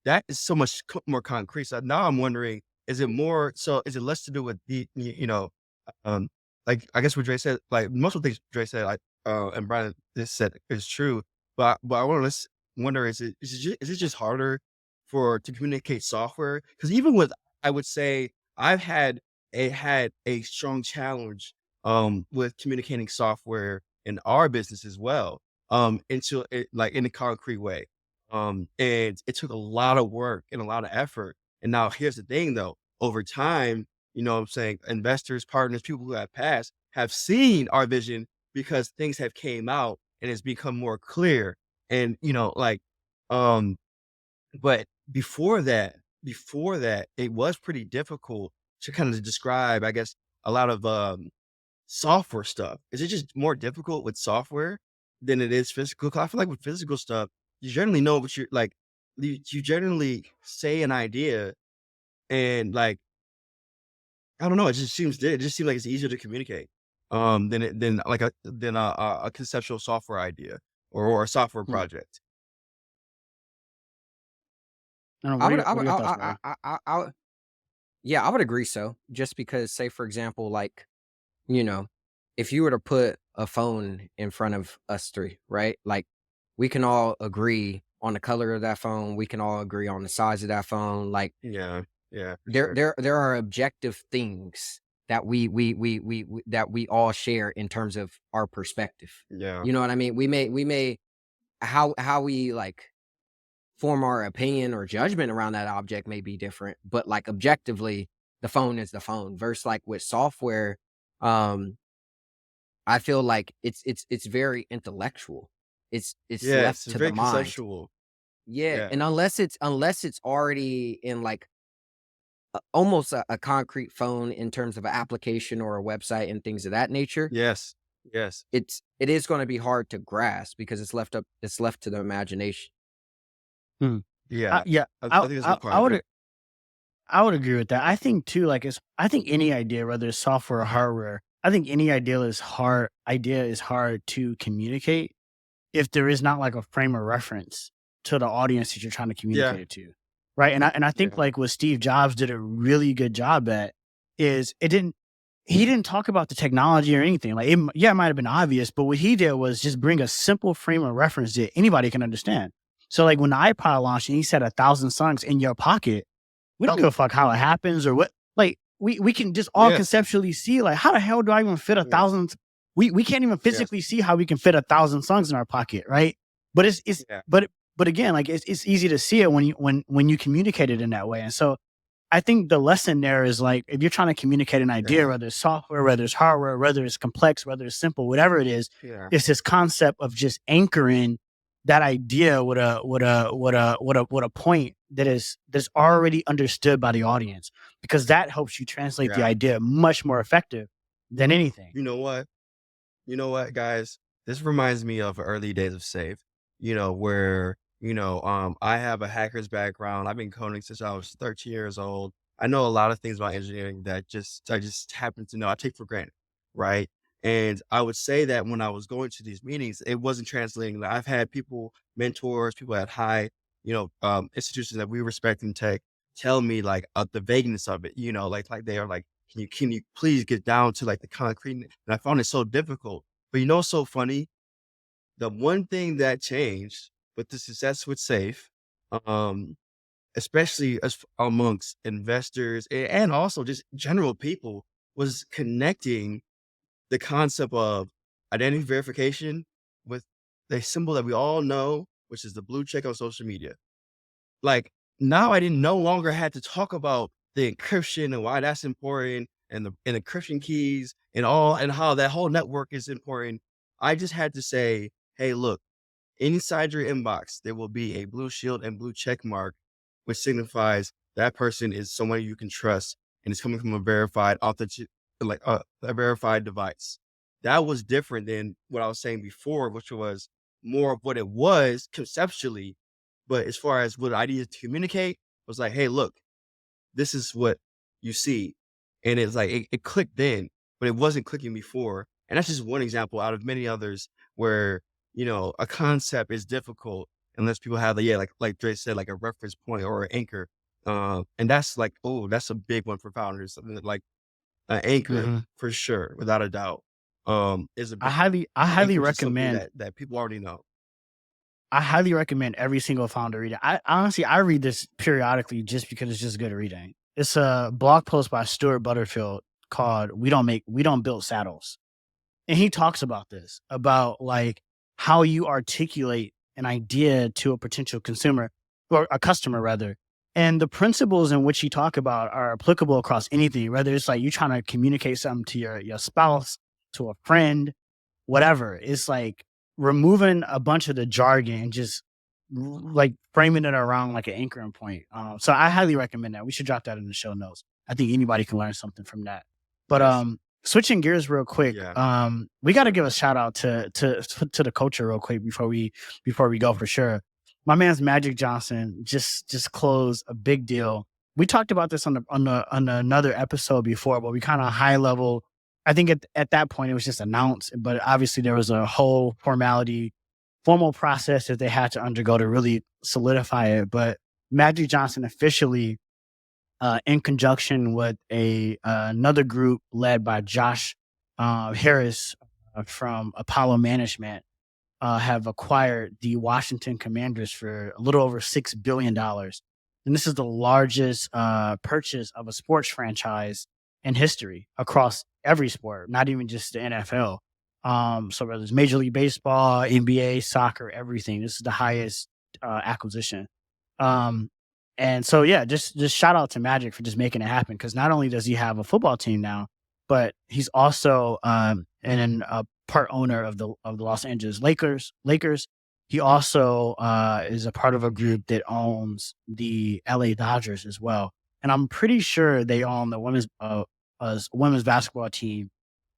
that is so much more concrete. So now I'm wondering, is it more so? Is it less to do with um, like I guess what Dre said, like most of the things Dre said, like and Brian just said is true. But I want to wonder, is it just harder to communicate software? Because even with, I would say I've had a strong challenge with communicating software in our business as well, into it, like in a concrete way. And it took a lot of work and a lot of effort. And now here's the thing though, over time, you know what I'm saying, investors, partners, people who have passed have seen our vision because things have came out and it's become more clear. And, um, but before that, it was pretty difficult to kind of describe, I guess, a lot of software stuff. Is it just more difficult with software than it is physical? 'Cause I feel like with physical stuff, you generally know what you're like. You generally say an idea and like I don't know. It just seems like it's easier to communicate than like a conceptual software idea or a software Hmm. project. I don't know. I would What are your thoughts, Brian? I would yeah, I would agree so, just because, say, for example, like, you know, if you were to put a phone in front of us 3, right? Like, we can all agree on the color of that phone, we can all agree on the size of that phone, like, Yeah, yeah, for there sure. there there are objective things that we that we all share in terms of our perspective. Yeah, You know what I mean? We may how we, like, form our opinion or judgment around that object may be different, but, like, objectively, the phone is the phone versus, like, with software, um, I feel like it's very intellectual. It's yeah. left It's to the very mind. conceptual. Yeah, Yeah, and unless it's already in, like, almost a concrete phone in terms of an application or a website and things of that nature, yes, yes, it is gonna be hard to grasp because it's left to the imagination. Hmm. yeah. Yeah, I think that's a good I point. would agree with that. I think too, like I think any idea, whether it's software or hardware, I think any idea is hard to communicate if there is not like a frame of reference to the audience that you're trying to Yeah, communicate it to. Right. And I think yeah, like what Steve Jobs did a really good job at is he didn't talk about the technology or anything. Like yeah, it might have been obvious, but what he did was just bring a simple frame of reference that anybody can understand. So like when the iPod launched and he said 1,000 songs in your pocket, we don't give a fuck how it happens or what. Like we can just all yes, conceptually see like how the hell do I even fit a yes, thousand? We can't even yes, physically see how we can fit 1,000 songs in our pocket, right? But it's yeah, but again, like it's easy to see it when you communicate it in that way. And so I think the lesson there is like if you're trying to communicate an idea, yeah, whether it's software, whether it's hardware, whether it's complex, whether it's simple, whatever it is, yeah, it's this concept of just anchoring that idea with a point that's already understood by the audience because that helps you translate the yeah. idea much more effective than anything. You know what? You know what, guys? This reminds me of early days of Save, where, I have a hacker's background. I've been coding since I was 13 years old. I know a lot of things about engineering that I just happen to know. I take for granted, right? And I would say that when I was going to these meetings, it wasn't translating. Like, I've had people, mentors, people at high, institutions that we respect in tech tell me like the vagueness of it, like they are like, can you please get down to like the concrete? And I found it so difficult. But you know what's so funny? The one thing that changed with the success with Safe, um, especially amongst investors and also just general people, was connecting the concept of identity verification with the symbol that we all know, which is the blue check on social media. Like, now I didn't no longer had to talk about the encryption and why that's important and the encryption keys and all and how that whole network is important. I just had to say, "Hey, look, inside your inbox, there will be a blue shield and blue check mark, which signifies that person is someone you can trust and it's coming from a verified authentic like a verified device." That was different than what I was saying before, which was more of what it was conceptually, but as far as what I needed to communicate, was like, "Hey, look, this is what you see." And it's like it clicked then, but it wasn't clicking before. And that's just one example out of many others where, a concept is difficult unless people have the, yeah, like Dre said, like a reference point or an anchor. And that's like, oh, that's a big one for founders. Something that, like an anchor Mhm. for sure, without a doubt. Is a I big highly I highly anchor to something recommend that people already know. I highly recommend every single founder read it. I honestly I read this periodically just because it's just good reading. It's a blog post by Stuart Butterfield called We Don't Build Saddles." And he talks about this, about like how you articulate an idea to a potential consumer or a customer rather. And the principles in which he talk about are applicable across anything, whether it's like you trying to communicate something to your spouse, to a friend, whatever. It's like removing a bunch of the jargon and just like framing it around like an anchoring point. So I highly recommend that. We should drop that in the show notes. I think anybody can learn something from that. But Yes. switching gears real quick, Yeah. we got to give a shout out to the culture real quick before we go for sure. My man's Magic Johnson just closed a big deal. We talked about this on another episode before, but we kind of high level. I think at that point it was just announced, but obviously there was a whole formal process that they had to undergo to really solidify it. But Magic Johnson officially, in conjunction with a another group led by Josh Harris from Apollo Management, have acquired the Washington Commanders for a little over $6 billion, and this is the largest purchase of a sports franchise in history across every sport, not even just the NFL. So whether it's Major League Baseball, NBA, soccer, everything, this is the highest acquisition. Um, and so yeah, just shout out to Magic for just making it happen because not only does he have a football team now, but he's also a part owner of the Los Angeles Lakers. He also is a part of a group that owns the LA Dodgers as well, and I'm pretty sure they own the women's basketball team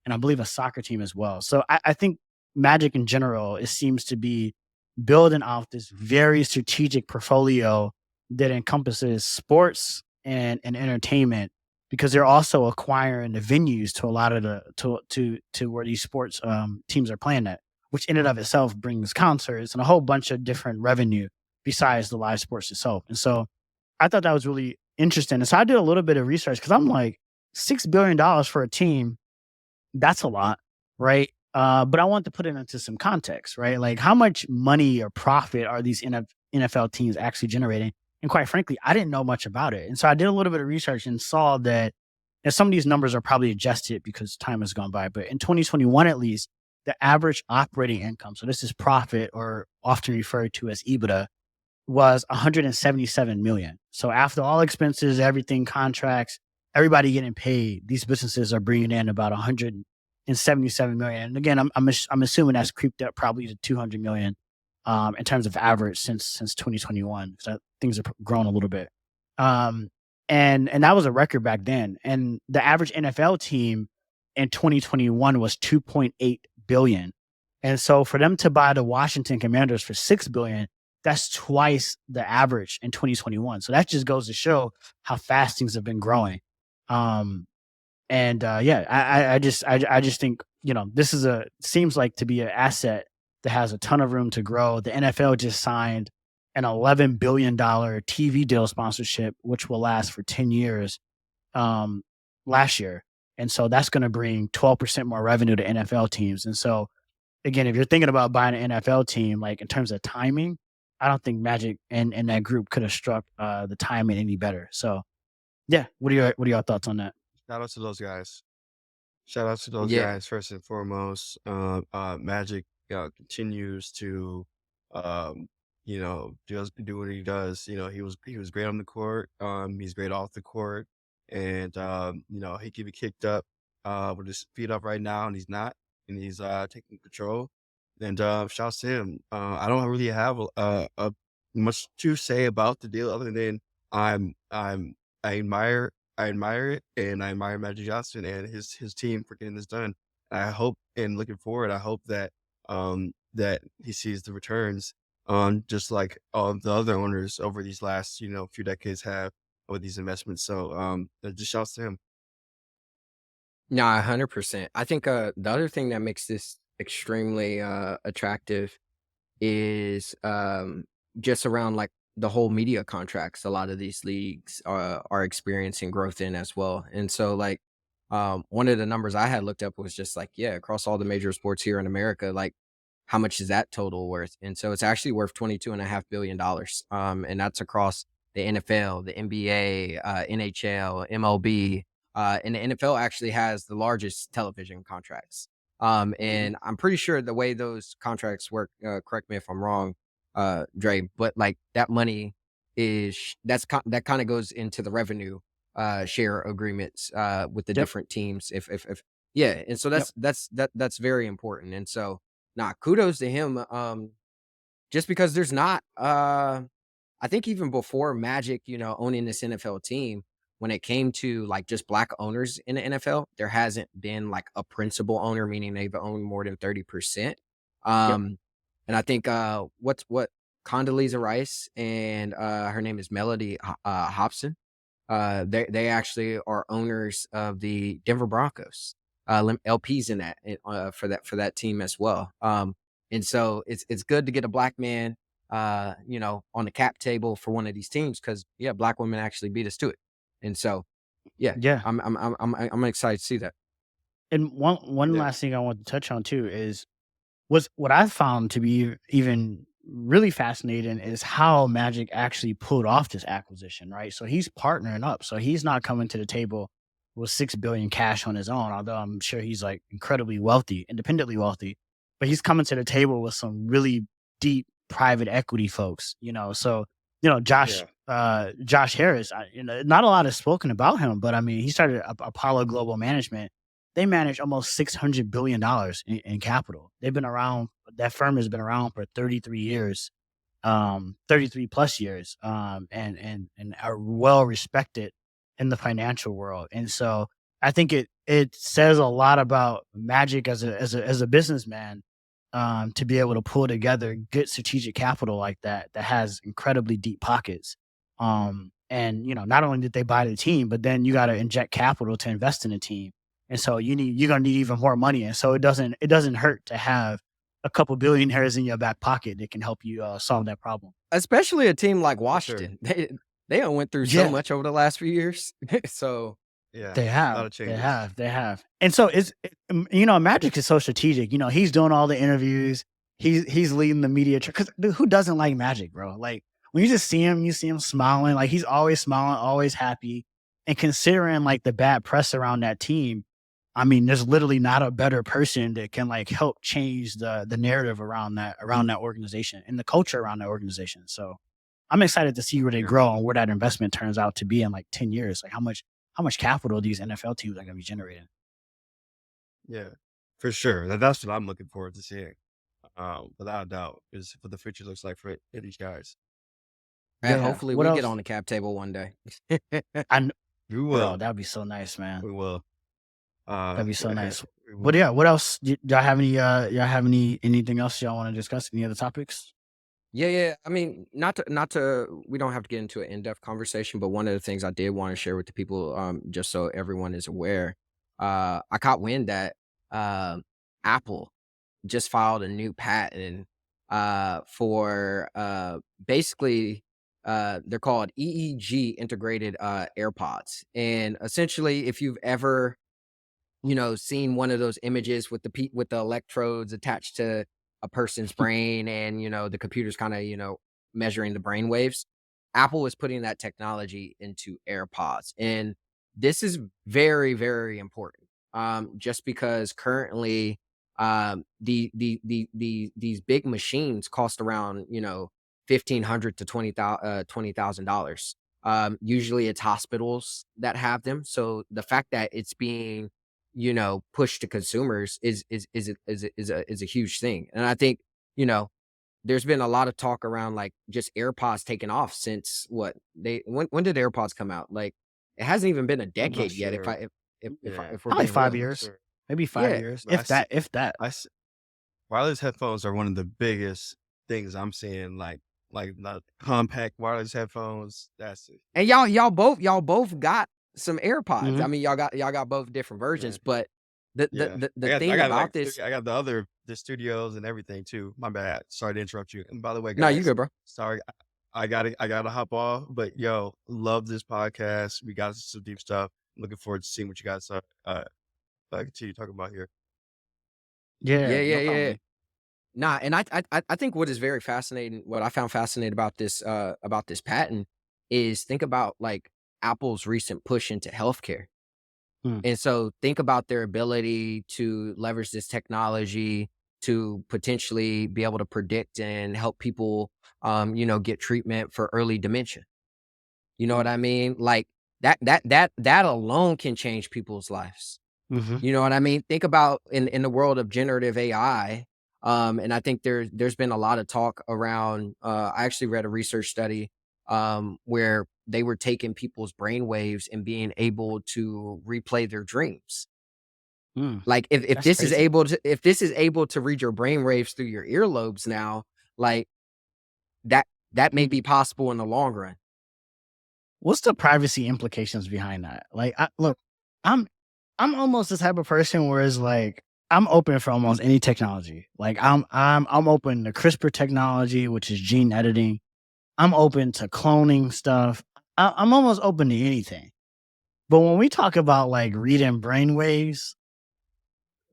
and I believe a soccer team as well. So I think Magic in general, it seems to be building out this very strategic portfolio that encompasses sports and entertainment because they're also acquiring the venues to a lot of the to where these sports teams are playing at, which in and of itself brings concerts and a whole bunch of different revenue besides the live sports itself. And so I thought that was really interesting. And so I did a little bit of research because I'm like, $6 billion for a team, that's a lot, right? But I want to put it into some context, right? Like how much money or profit are these NFL teams actually generating? And quite frankly, I didn't know much about it. And so I did a little bit of research and saw that, and some of these numbers are probably adjusted because time has gone by, but in 2021 at least, the average operating income, so this is profit or often referred to as EBITDA, was 177 million. So after all expenses, everything, contracts, everybody getting paid, these businesses are bringing in about 177 million. And again, I'm assuming that's creeped up probably to 200 million in terms of average since 2021. So things have grown a little bit. Um, and that was a record back then. And the average NFL team in 2021 was 2.8 billion. And so for them to buy the Washington Commanders for 6 billion, that's twice the average in 2021. So that just goes to show how fast things have been growing. Um, and yeah, I just think this is a seems like to be an asset that has a ton of room to grow. The NFL just signed an $11 billion TV deal sponsorship, which will last for 10 years. Um, Last year, and so that's going to bring 12% more revenue to NFL teams. And so again, if you're thinking about buying an NFL team, like in terms of timing, I don't think Magic and that group could have struck the timing any better. So yeah, what are your thoughts on that? Shout out to those guys. Shout out to those Yeah. guys first and foremost. Magic continues to, um, just do what he does. He was great on the court. He's great off the court, and he could be kicked up with his feet up right now, and he's not, and he's taking control. And shouts to him. I don't really have much to say about the deal other than I'm I admire it, and I admire Magic Johnson and his team for getting this done. I hope, and looking forward, I hope that he sees the returns, just like all of the other owners over these last, few decades have with these investments. So, just shouts to him. No, 100%. I think, the other thing that makes this extremely, attractive is, just around like the whole media contracts, a lot of these leagues are experiencing growth in as well. And so like one of the numbers I had looked up was just like, yeah, across all the major sports here in America, like how much is that total worth? And so it's actually worth $22.5 billion. And that's across the NFL, the NBA, NHL, MLB. And the NFL actually has the largest television contracts. Mhm. And I'm pretty sure the way those contracts work, correct me if I'm wrong, Dre, but like that money that kind of goes into the revenue share agreements with the Yep. different teams. If yeah, and so Yep. that's very important. And so nah, kudos to him. Just because there's not I think even before Magic, owning this NFL team, when it came to like just black owners in the NFL, there hasn't been like a principal owner, meaning they've owned more than 30%. Yep. And I think what Condoleezza Rice and her name is Melody Hobson. They actually are owners of the Denver Broncos, LPs in that for that team as well. And so it's good to get a black man, on the cap table for one of these teams because yeah, black women actually beat us to it. And so yeah, Yeah. I'm excited to see that. And one Yeah. last thing I want to touch on too is was what I found to be even really fascinating is how Magic actually pulled off this acquisition, right? So he's partnering up. So he's not coming to the table with 6 billion cash on his own, although I'm sure he's like incredibly wealthy, independently wealthy. But he's coming to the table with some really deep private equity folks, So, Yeah. Josh Harris, not a lot is spoken about him, but I mean, he started Apollo Global Management. They manage almost $600 billion in capital. They've been around. That firm has been around for 33 years, 33 plus years, and are well respected in the financial world. And so I think it says a lot about Magic as a businessman, to be able to pull together good strategic capital like that has incredibly deep pockets. And not only did they buy the team, but then you got to inject capital to invest in the team, and so you're gonna need even more money. And so it doesn't hurt to have a couple billionaires in your back pocket that can help you solve that problem. Especially a team like For sure. Washington. They done went through so Yeah, much over the last few years. So Yeah. they A lot have, of they changes. have, they have. And so Magic is so strategic. He's doing all the interviews. He's leading the media because who doesn't like Magic, bro? Like when you just see him, you see him smiling. Like he's always smiling, always happy. And considering like the bad press around that team, I mean, there's literally not a better person that can like help change the narrative around that organization and the culture around that organization. So I'm excited to see where they Yeah. grow and where that investment turns out to be in like 10 years. Like how much capital these NFL teams are going to be generating. Yeah. For sure. That's what I'm looking forward to seeing. Without a doubt, is what the future looks like for these guys. and Yeah. hopefully What we get else? on the cap table one day. I kn- We Bro, will. that'd be so nice, man. We will. That'd be so nice. We But will. yeah, what else? Y'all have anything else y'all want to discuss? Any other topics? Yeah, yeah. I mean, not to we don't have to get into an in-depth conversation, but one of the things I did want to share with the people, just so everyone is aware, I caught wind that Apple just filed a new patent for basically they're called EEG integrated AirPods. And essentially, if you've ever seen one of those images with with the electrodes attached to a person's brain and, the computer's kind of, measuring the brain waves. Apple is putting that technology into AirPods. And this is very, very important. Just because currently these big machines cost around, 1,500 to $20,000. Usually it's hospitals that have them. So the fact that it's being push to consumers is a huge thing. And I think, you know, there's been a lot of talk around like just AirPods taking off since when did AirPods come out? Like it hasn't even been a I'm not decade yet sure. Yeah. if we're Probably being five real. I'm not years, sure. maybe 5 Yeah. years, But if that. If that. I s- wireless headphones are one of the biggest things I'm seeing. Like not compact wireless headphones. That's it. And y'all both got some AirPods. Hmm. I mean, y'all got both different Yeah. versions, but Yeah. The I thing got, like, about this. I got the studios and everything too. My bad. Sorry to interrupt you. And by the way, No, you guys, good, bro. sorry, I gotta hop off, but yo, love this podcast. We got some deep stuff. Looking forward to seeing what you guys, continue talking about here. Yeah, Yeah, yeah, no yeah. problem. Nah, and I think what is very fascinating, what I found fascinating about this patent is think about like Apple's recent push into healthcare. Mm, And so think about their ability to leverage this technology to potentially be able to predict and help people, get treatment for early dementia. You know what mm, I mean? Like that alone can change people's lives. mhm. You know what I mean? Think about in the world of generative AI, and I think there's been a lot of talk around. I actually read a research study where they were taking people's brain waves and being able to replay their dreams. Mm, Like that's crazy. if this is able to read your brain waves through your earlobes now, like that that may be possible in the long run. What's the privacy implications behind that? Like, look, I'm I'm almost the type of person where it's like I'm open for almost any technology. Like, I'm open to CRISPR technology, which is gene editing. I'm open to cloning stuff. I'm almost open to anything. But when we talk about like reading brainwaves,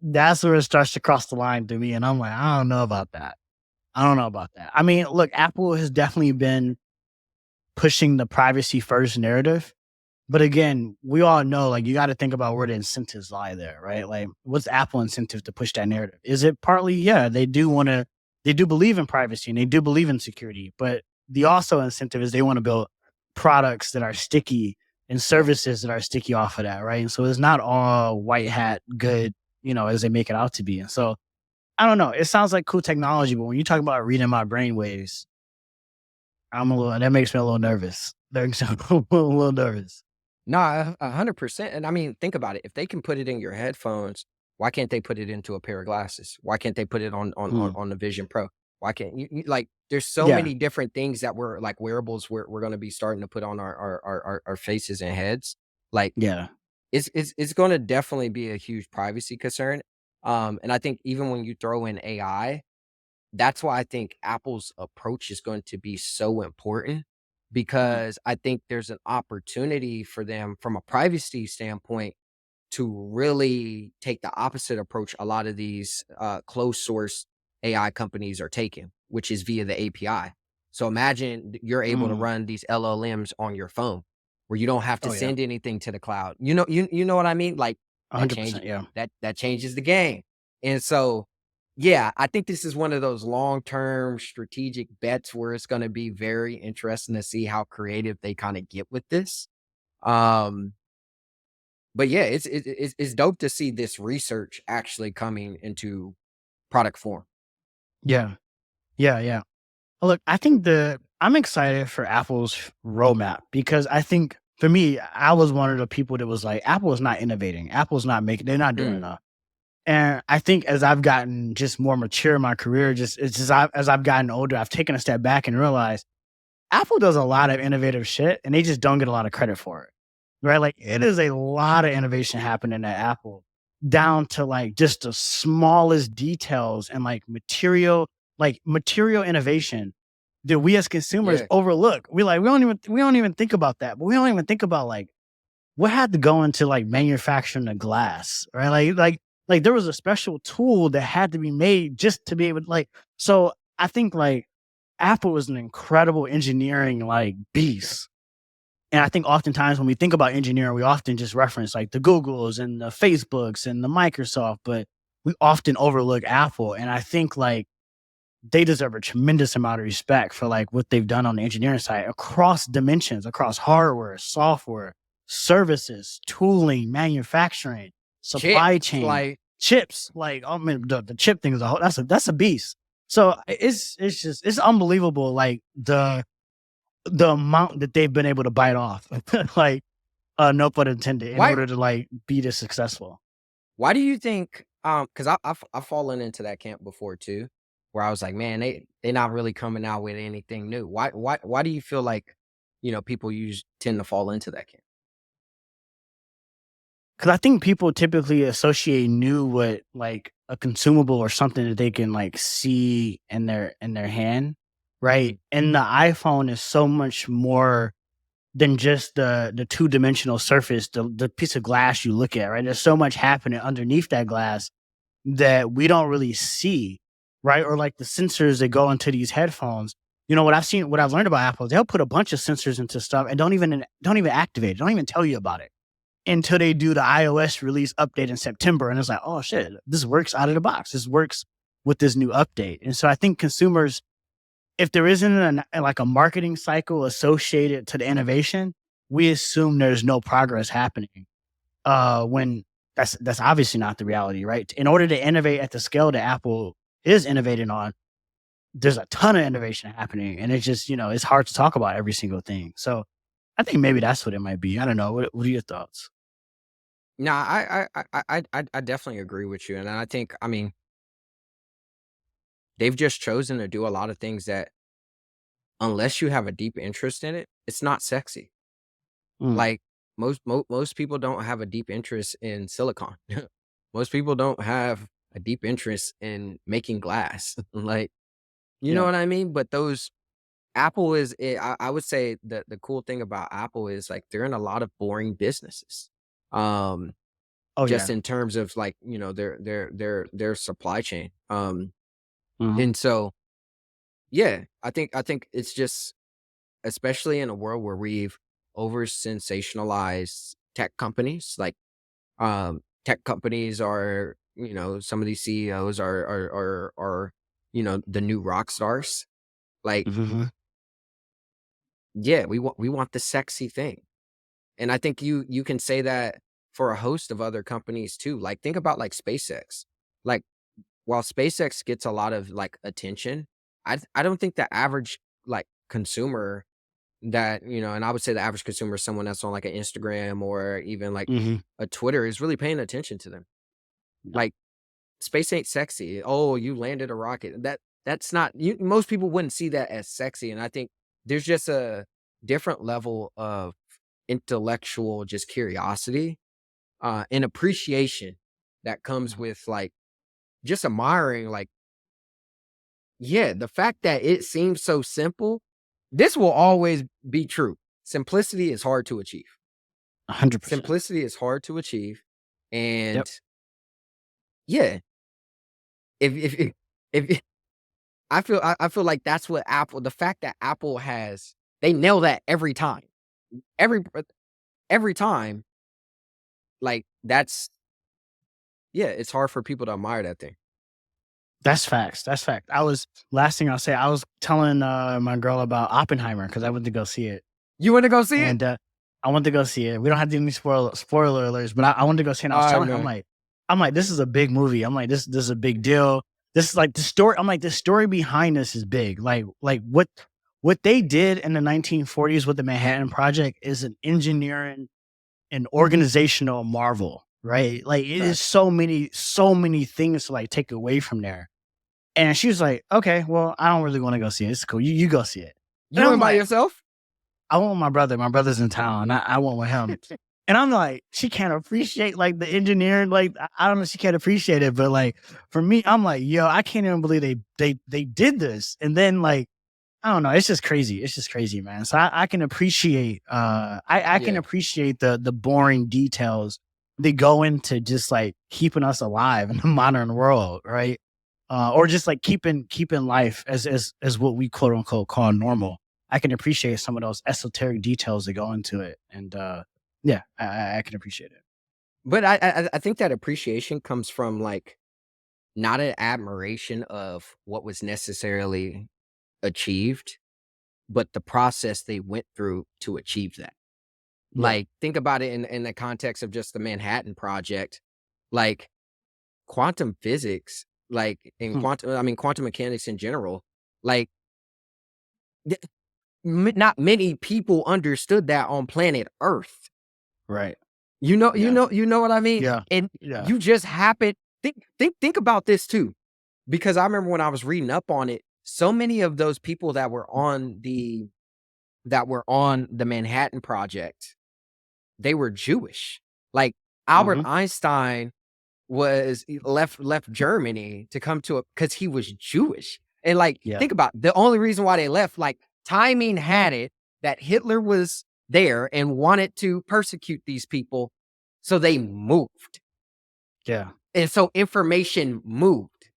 that's where it starts to cross the line to me, and I'm like, I don't know about that. I don't know about that. I mean, look, Apple has definitely been pushing the privacy first narrative. But again, we all know, like, you gotta think about where the incentives lie there, right? Like, what's Apple incentive to push that narrative? Is it partly, yeah, they do believe in privacy and they do believe in security, but the also incentive is they wanna build products that are sticky and services that are sticky off of that, right? And so it's not all white hat good, as they make it out to be. And so, I don't know, it sounds like cool technology, but when you talk about reading my brain waves, that makes me a little nervous. That makes me a little nervous. Nah, 100%. And I mean, think about it. If they can put it in your headphones, why can't they put it into a pair of glasses? Why can't they put it Hmm. on the Vision Pro? Why can't like? There's so Yeah. many different things that we're like wearables we're going to be starting to put on our faces and heads. Like Yeah. it's going to definitely be a huge privacy concern. And I think even when you throw in AI, that's why I think Apple's approach is going to be so important Mhm. because I think there's an opportunity for them from a privacy standpoint to really take the opposite approach a lot of these closed source AI companies are taking, which is via the API. So imagine you're able to Mm. run these LLMs on your phone where you don't have to Oh, yeah. send anything to the cloud. You know what I mean? Like that change 100%, yeah. that changes the game. And so yeah, I think this is one of those long-term strategic bets where it's gonna be very interesting to see how creative they kinda get with this. Um, but yeah, it's dope to see this research actually coming into product form. Yeah. Yeah, yeah. Look, I think I'm excited for Apple's roadmap because I think for me, I was one of the people that was like, Apple is not innovating. Apple's not making, they're not doing Mm, enough. And I think as I've gotten just more mature in my career, as I've gotten older, I've taken a step back and realized Apple does a lot of innovative shit and they just don't get a lot of credit for it. Right? Like it is a lot of innovation happening at Apple down to like just the smallest details and like material innovation that we as consumers yeah, overlook. We don't even think about that. But we don't even think about like what had to go into like manufacturing the glass, right? Like there was a special tool that had to be made just to be able to like so I think like Apple is an incredible engineering like beast. And I think oftentimes when we think about engineering, we often just reference like the Googles and the Facebooks and the Microsoft, but we often overlook Apple. And I think like they deserve a tremendous amount of respect for like what they've done on the engineering side across dimensions, across hardware, software, services, tooling, manufacturing, supply chips, chain, like chips. Like, I mean, the chip thing is that's a beast. So it's unbelievable. Like the amount that they've been able to bite off, like no pun intended, in why order to like be this successful. why do you think, 'cause I've fallen into that camp before too, where I was like, "Man, they not really coming out with anything new." Why do you feel like, people tend to fall into that camp? I think people typically associate new with like a consumable or something that they can like see in their hand, right? Mhm. And the iPhone is so much more than just the two-dimensional surface, the piece of glass you look at, right? There's so much happening underneath that glass that we don't really see, right? Or like the sensors that go into these headphones. You know what what I've learned about Apple, they'll put a bunch of sensors into stuff and don't even activate it, don't even tell you about it until they do the iOS release update in September. And it's like, oh shit, this works out of the box. This works with this new update. And so I think consumers, if there isn't like a marketing cycle associated to the innovation, we assume there's no progress happening. When that's obviously not the reality, right? In order to innovate at the scale that Apple is innovating on, there's a ton of innovation happening, and it's just it's hard to talk about every single thing. So I think maybe that's what it might be. I don't know. What are your thoughts? No, I definitely agree with you, and I think, I mean, they've just chosen to do a lot of things that, unless you have a deep interest in it, it's not sexy. Mm. Like, most people don't have a deep interest in silicon. Most people don't have a deep interest in making glass. Like, you know Yeah. what I mean? But those Apple is I would say that the cool thing about Apple is, like, they're in a lot of boring businesses. Um, Oh just yeah. in terms of, like, their supply chain. Mhm. And so, yeah, I think it's just, especially in a world where we've over sensationalized tech companies, like, tech companies are, some of these CEOs are, the new rock stars. Like, Mhm. yeah, we want the sexy thing. And I think you can say that for a host of other companies too. Like, think about, like, SpaceX. Like, while SpaceX gets a lot of, like, attention, I don't think the average, like, consumer, that, and I would say the average consumer is someone that's on, like, an Instagram or even, like, Mhm. a Twitter, is really paying attention to them. No. Like, space ain't sexy. Oh, you landed a rocket. That's not, most people wouldn't see that as sexy. And I think there's just a different level of intellectual just curiosity, and appreciation that comes with, like, just admiring, like, yeah, the fact that it seems so simple, this will always be true. Simplicity is hard to achieve. 100%. Simplicity is hard to achieve. Yep. And yeah, if if I feel like that's what Apple, the fact that Apple has, they nail that every time. Every every time, like, that's, yeah, it's hard for people to admire that thing. That's facts. That's fact. Last thing I'll say, I was telling my girl about Oppenheimer because I went to go see it. You wanna go see it? And I went to go see it. We don't have to do any spoiler alerts, but I wanted to go see it. And I was Alright, telling her, man. I'm like, this is a big movie. I'm like, this is a big deal. This is like the story. I'm like, the story behind this is big. Like what they did in the 1940s with the Manhattan Project is an engineering and organizational marvel, right? Like it is Facts. so many things to like take away from there. And she was like, okay, well, I don't really want to go see it. It's cool. You go see it. And You I'm went by like, yourself? I went with my brother. My brother's in town. I went with him. And I'm like, she can't appreciate like the engineering. Like, I don't know, she can't appreciate it. But like for me, I'm like, yo, I can't even believe they did this. And then like, I don't know, it's just crazy. It's just crazy, man. So I can appreciate I can Yeah. appreciate the boring details that go into just like keeping us alive in the modern world, right? Or just like keeping life as what we quote unquote call normal. I can appreciate some of those esoteric details that go into it, and yeah, I can appreciate it. But I think that appreciation comes from, like, not an admiration of what was necessarily achieved, but the process they went through to achieve that. Yeah. Like, think about it in the context of just the Manhattan Project. Like, quantum physics, like, in Hmm. quantum mechanics in general, like, th not many people understood that on planet Earth. Right. You know you Yeah. know you know what I mean? Yeah. And Yeah. you just happen, think about this too, because I remember when I was reading up on it, so many of those people that were on the Manhattan Project, they were Jewish. Like, Albert Mhm. Einstein was left Germany to come to a because he was Jewish. And, like, Yeah. think about the only reason why they left, like, timing had it that Hitler was there and wanted to persecute these people, so they moved. Yeah. And so information moved.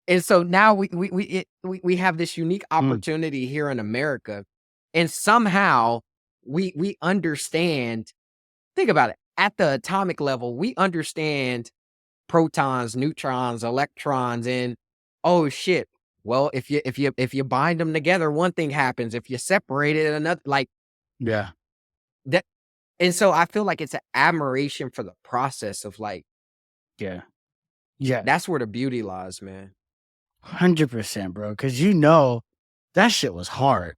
And so now we have this unique Mm. opportunity here in America, and somehow we understand. Think about it. At the atomic level, we understand protons, neutrons, electrons, and oh shit. Well, if you bind them together, one thing happens. If you separate it, another like Yeah. that. And so I feel like it's an admiration for the process of like Yeah. Yeah. that's where the beauty lies, man. 100%, bro. Because that shit was hard.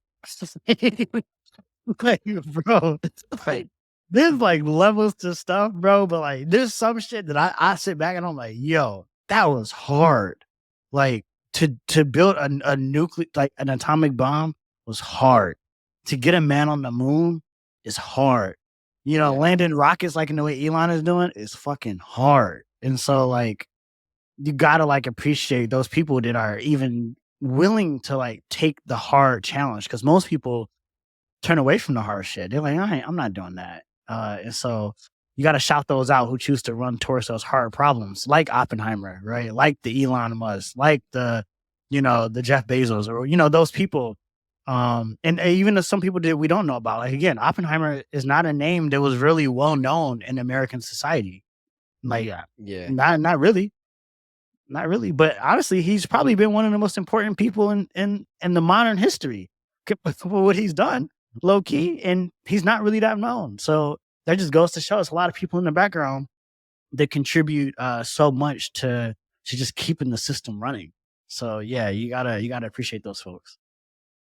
Like, bro, like, there's like levels to stuff, bro. But like, there's some shit that I sit back and I'm like, yo, that was hard. Like to build a nuclear, like an atomic bomb was hard. To get a man on the moon is hard. Yeah. Landing rockets like in the way Elon is doing is fucking hard. And so like, you gotta like appreciate those people that are even willing to like take the hard challenge because most people turn away from the hard shit. They're like, I'm not doing that. And so you got to shout those out who choose to run towards those hard problems, like Oppenheimer, right? Like the Elon Musk, like the Jeff Bezos, or those people. And even some people that we don't know about. Like again, Oppenheimer is not a name that was really well known in American society. Like, Yeah. not really. Not really, but honestly, he's probably been one of the most important people in the modern history for what he's done, low key, and he's not really that known. So that just goes to show us a lot of people in the background that contribute so much to just keeping the system running. So yeah, you gotta appreciate those folks.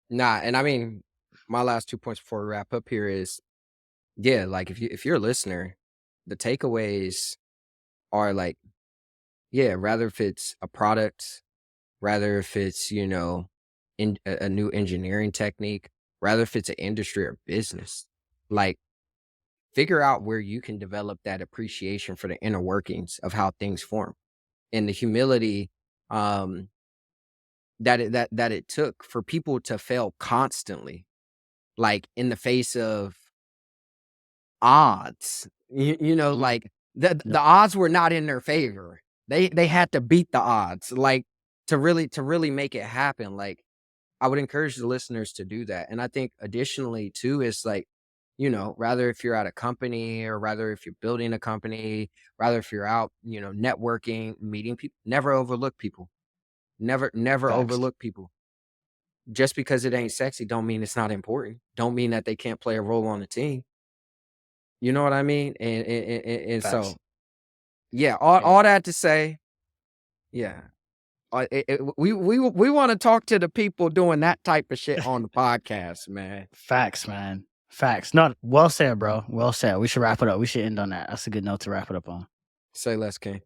Nah, and I mean, my last 2 points before we wrap up here is, yeah, like if you're a listener, the takeaways are like, yeah, rather if it's a product, rather if it's, in a new engineering technique, rather if it's an industry or business, like figure out where you can develop that appreciation for the inner workings of how things form and the humility um that it took for people to fail constantly, like in the face of odds. Mm. Like the Yep. odds were not in their favor. They had to beat the odds, like to really make it happen. Like I would encourage the listeners to do that. And I think additionally too is like, rather if you're at a company or rather if you're building a company, rather if you're out, networking, meeting people, never overlook people. Never Facts. overlook people. Just because it ain't sexy don't mean it's not important. Don't mean that they can't play a role on the team. You know what I mean? And Facts. so, yeah, all Yeah. all that to say, yeah, we want to talk to the people doing that type of shit on the podcast, man. Facts, man. Facts. No, well said, bro. Well said. We should wrap it up. We should end on that. That's a good note to wrap it up on. Say less, King.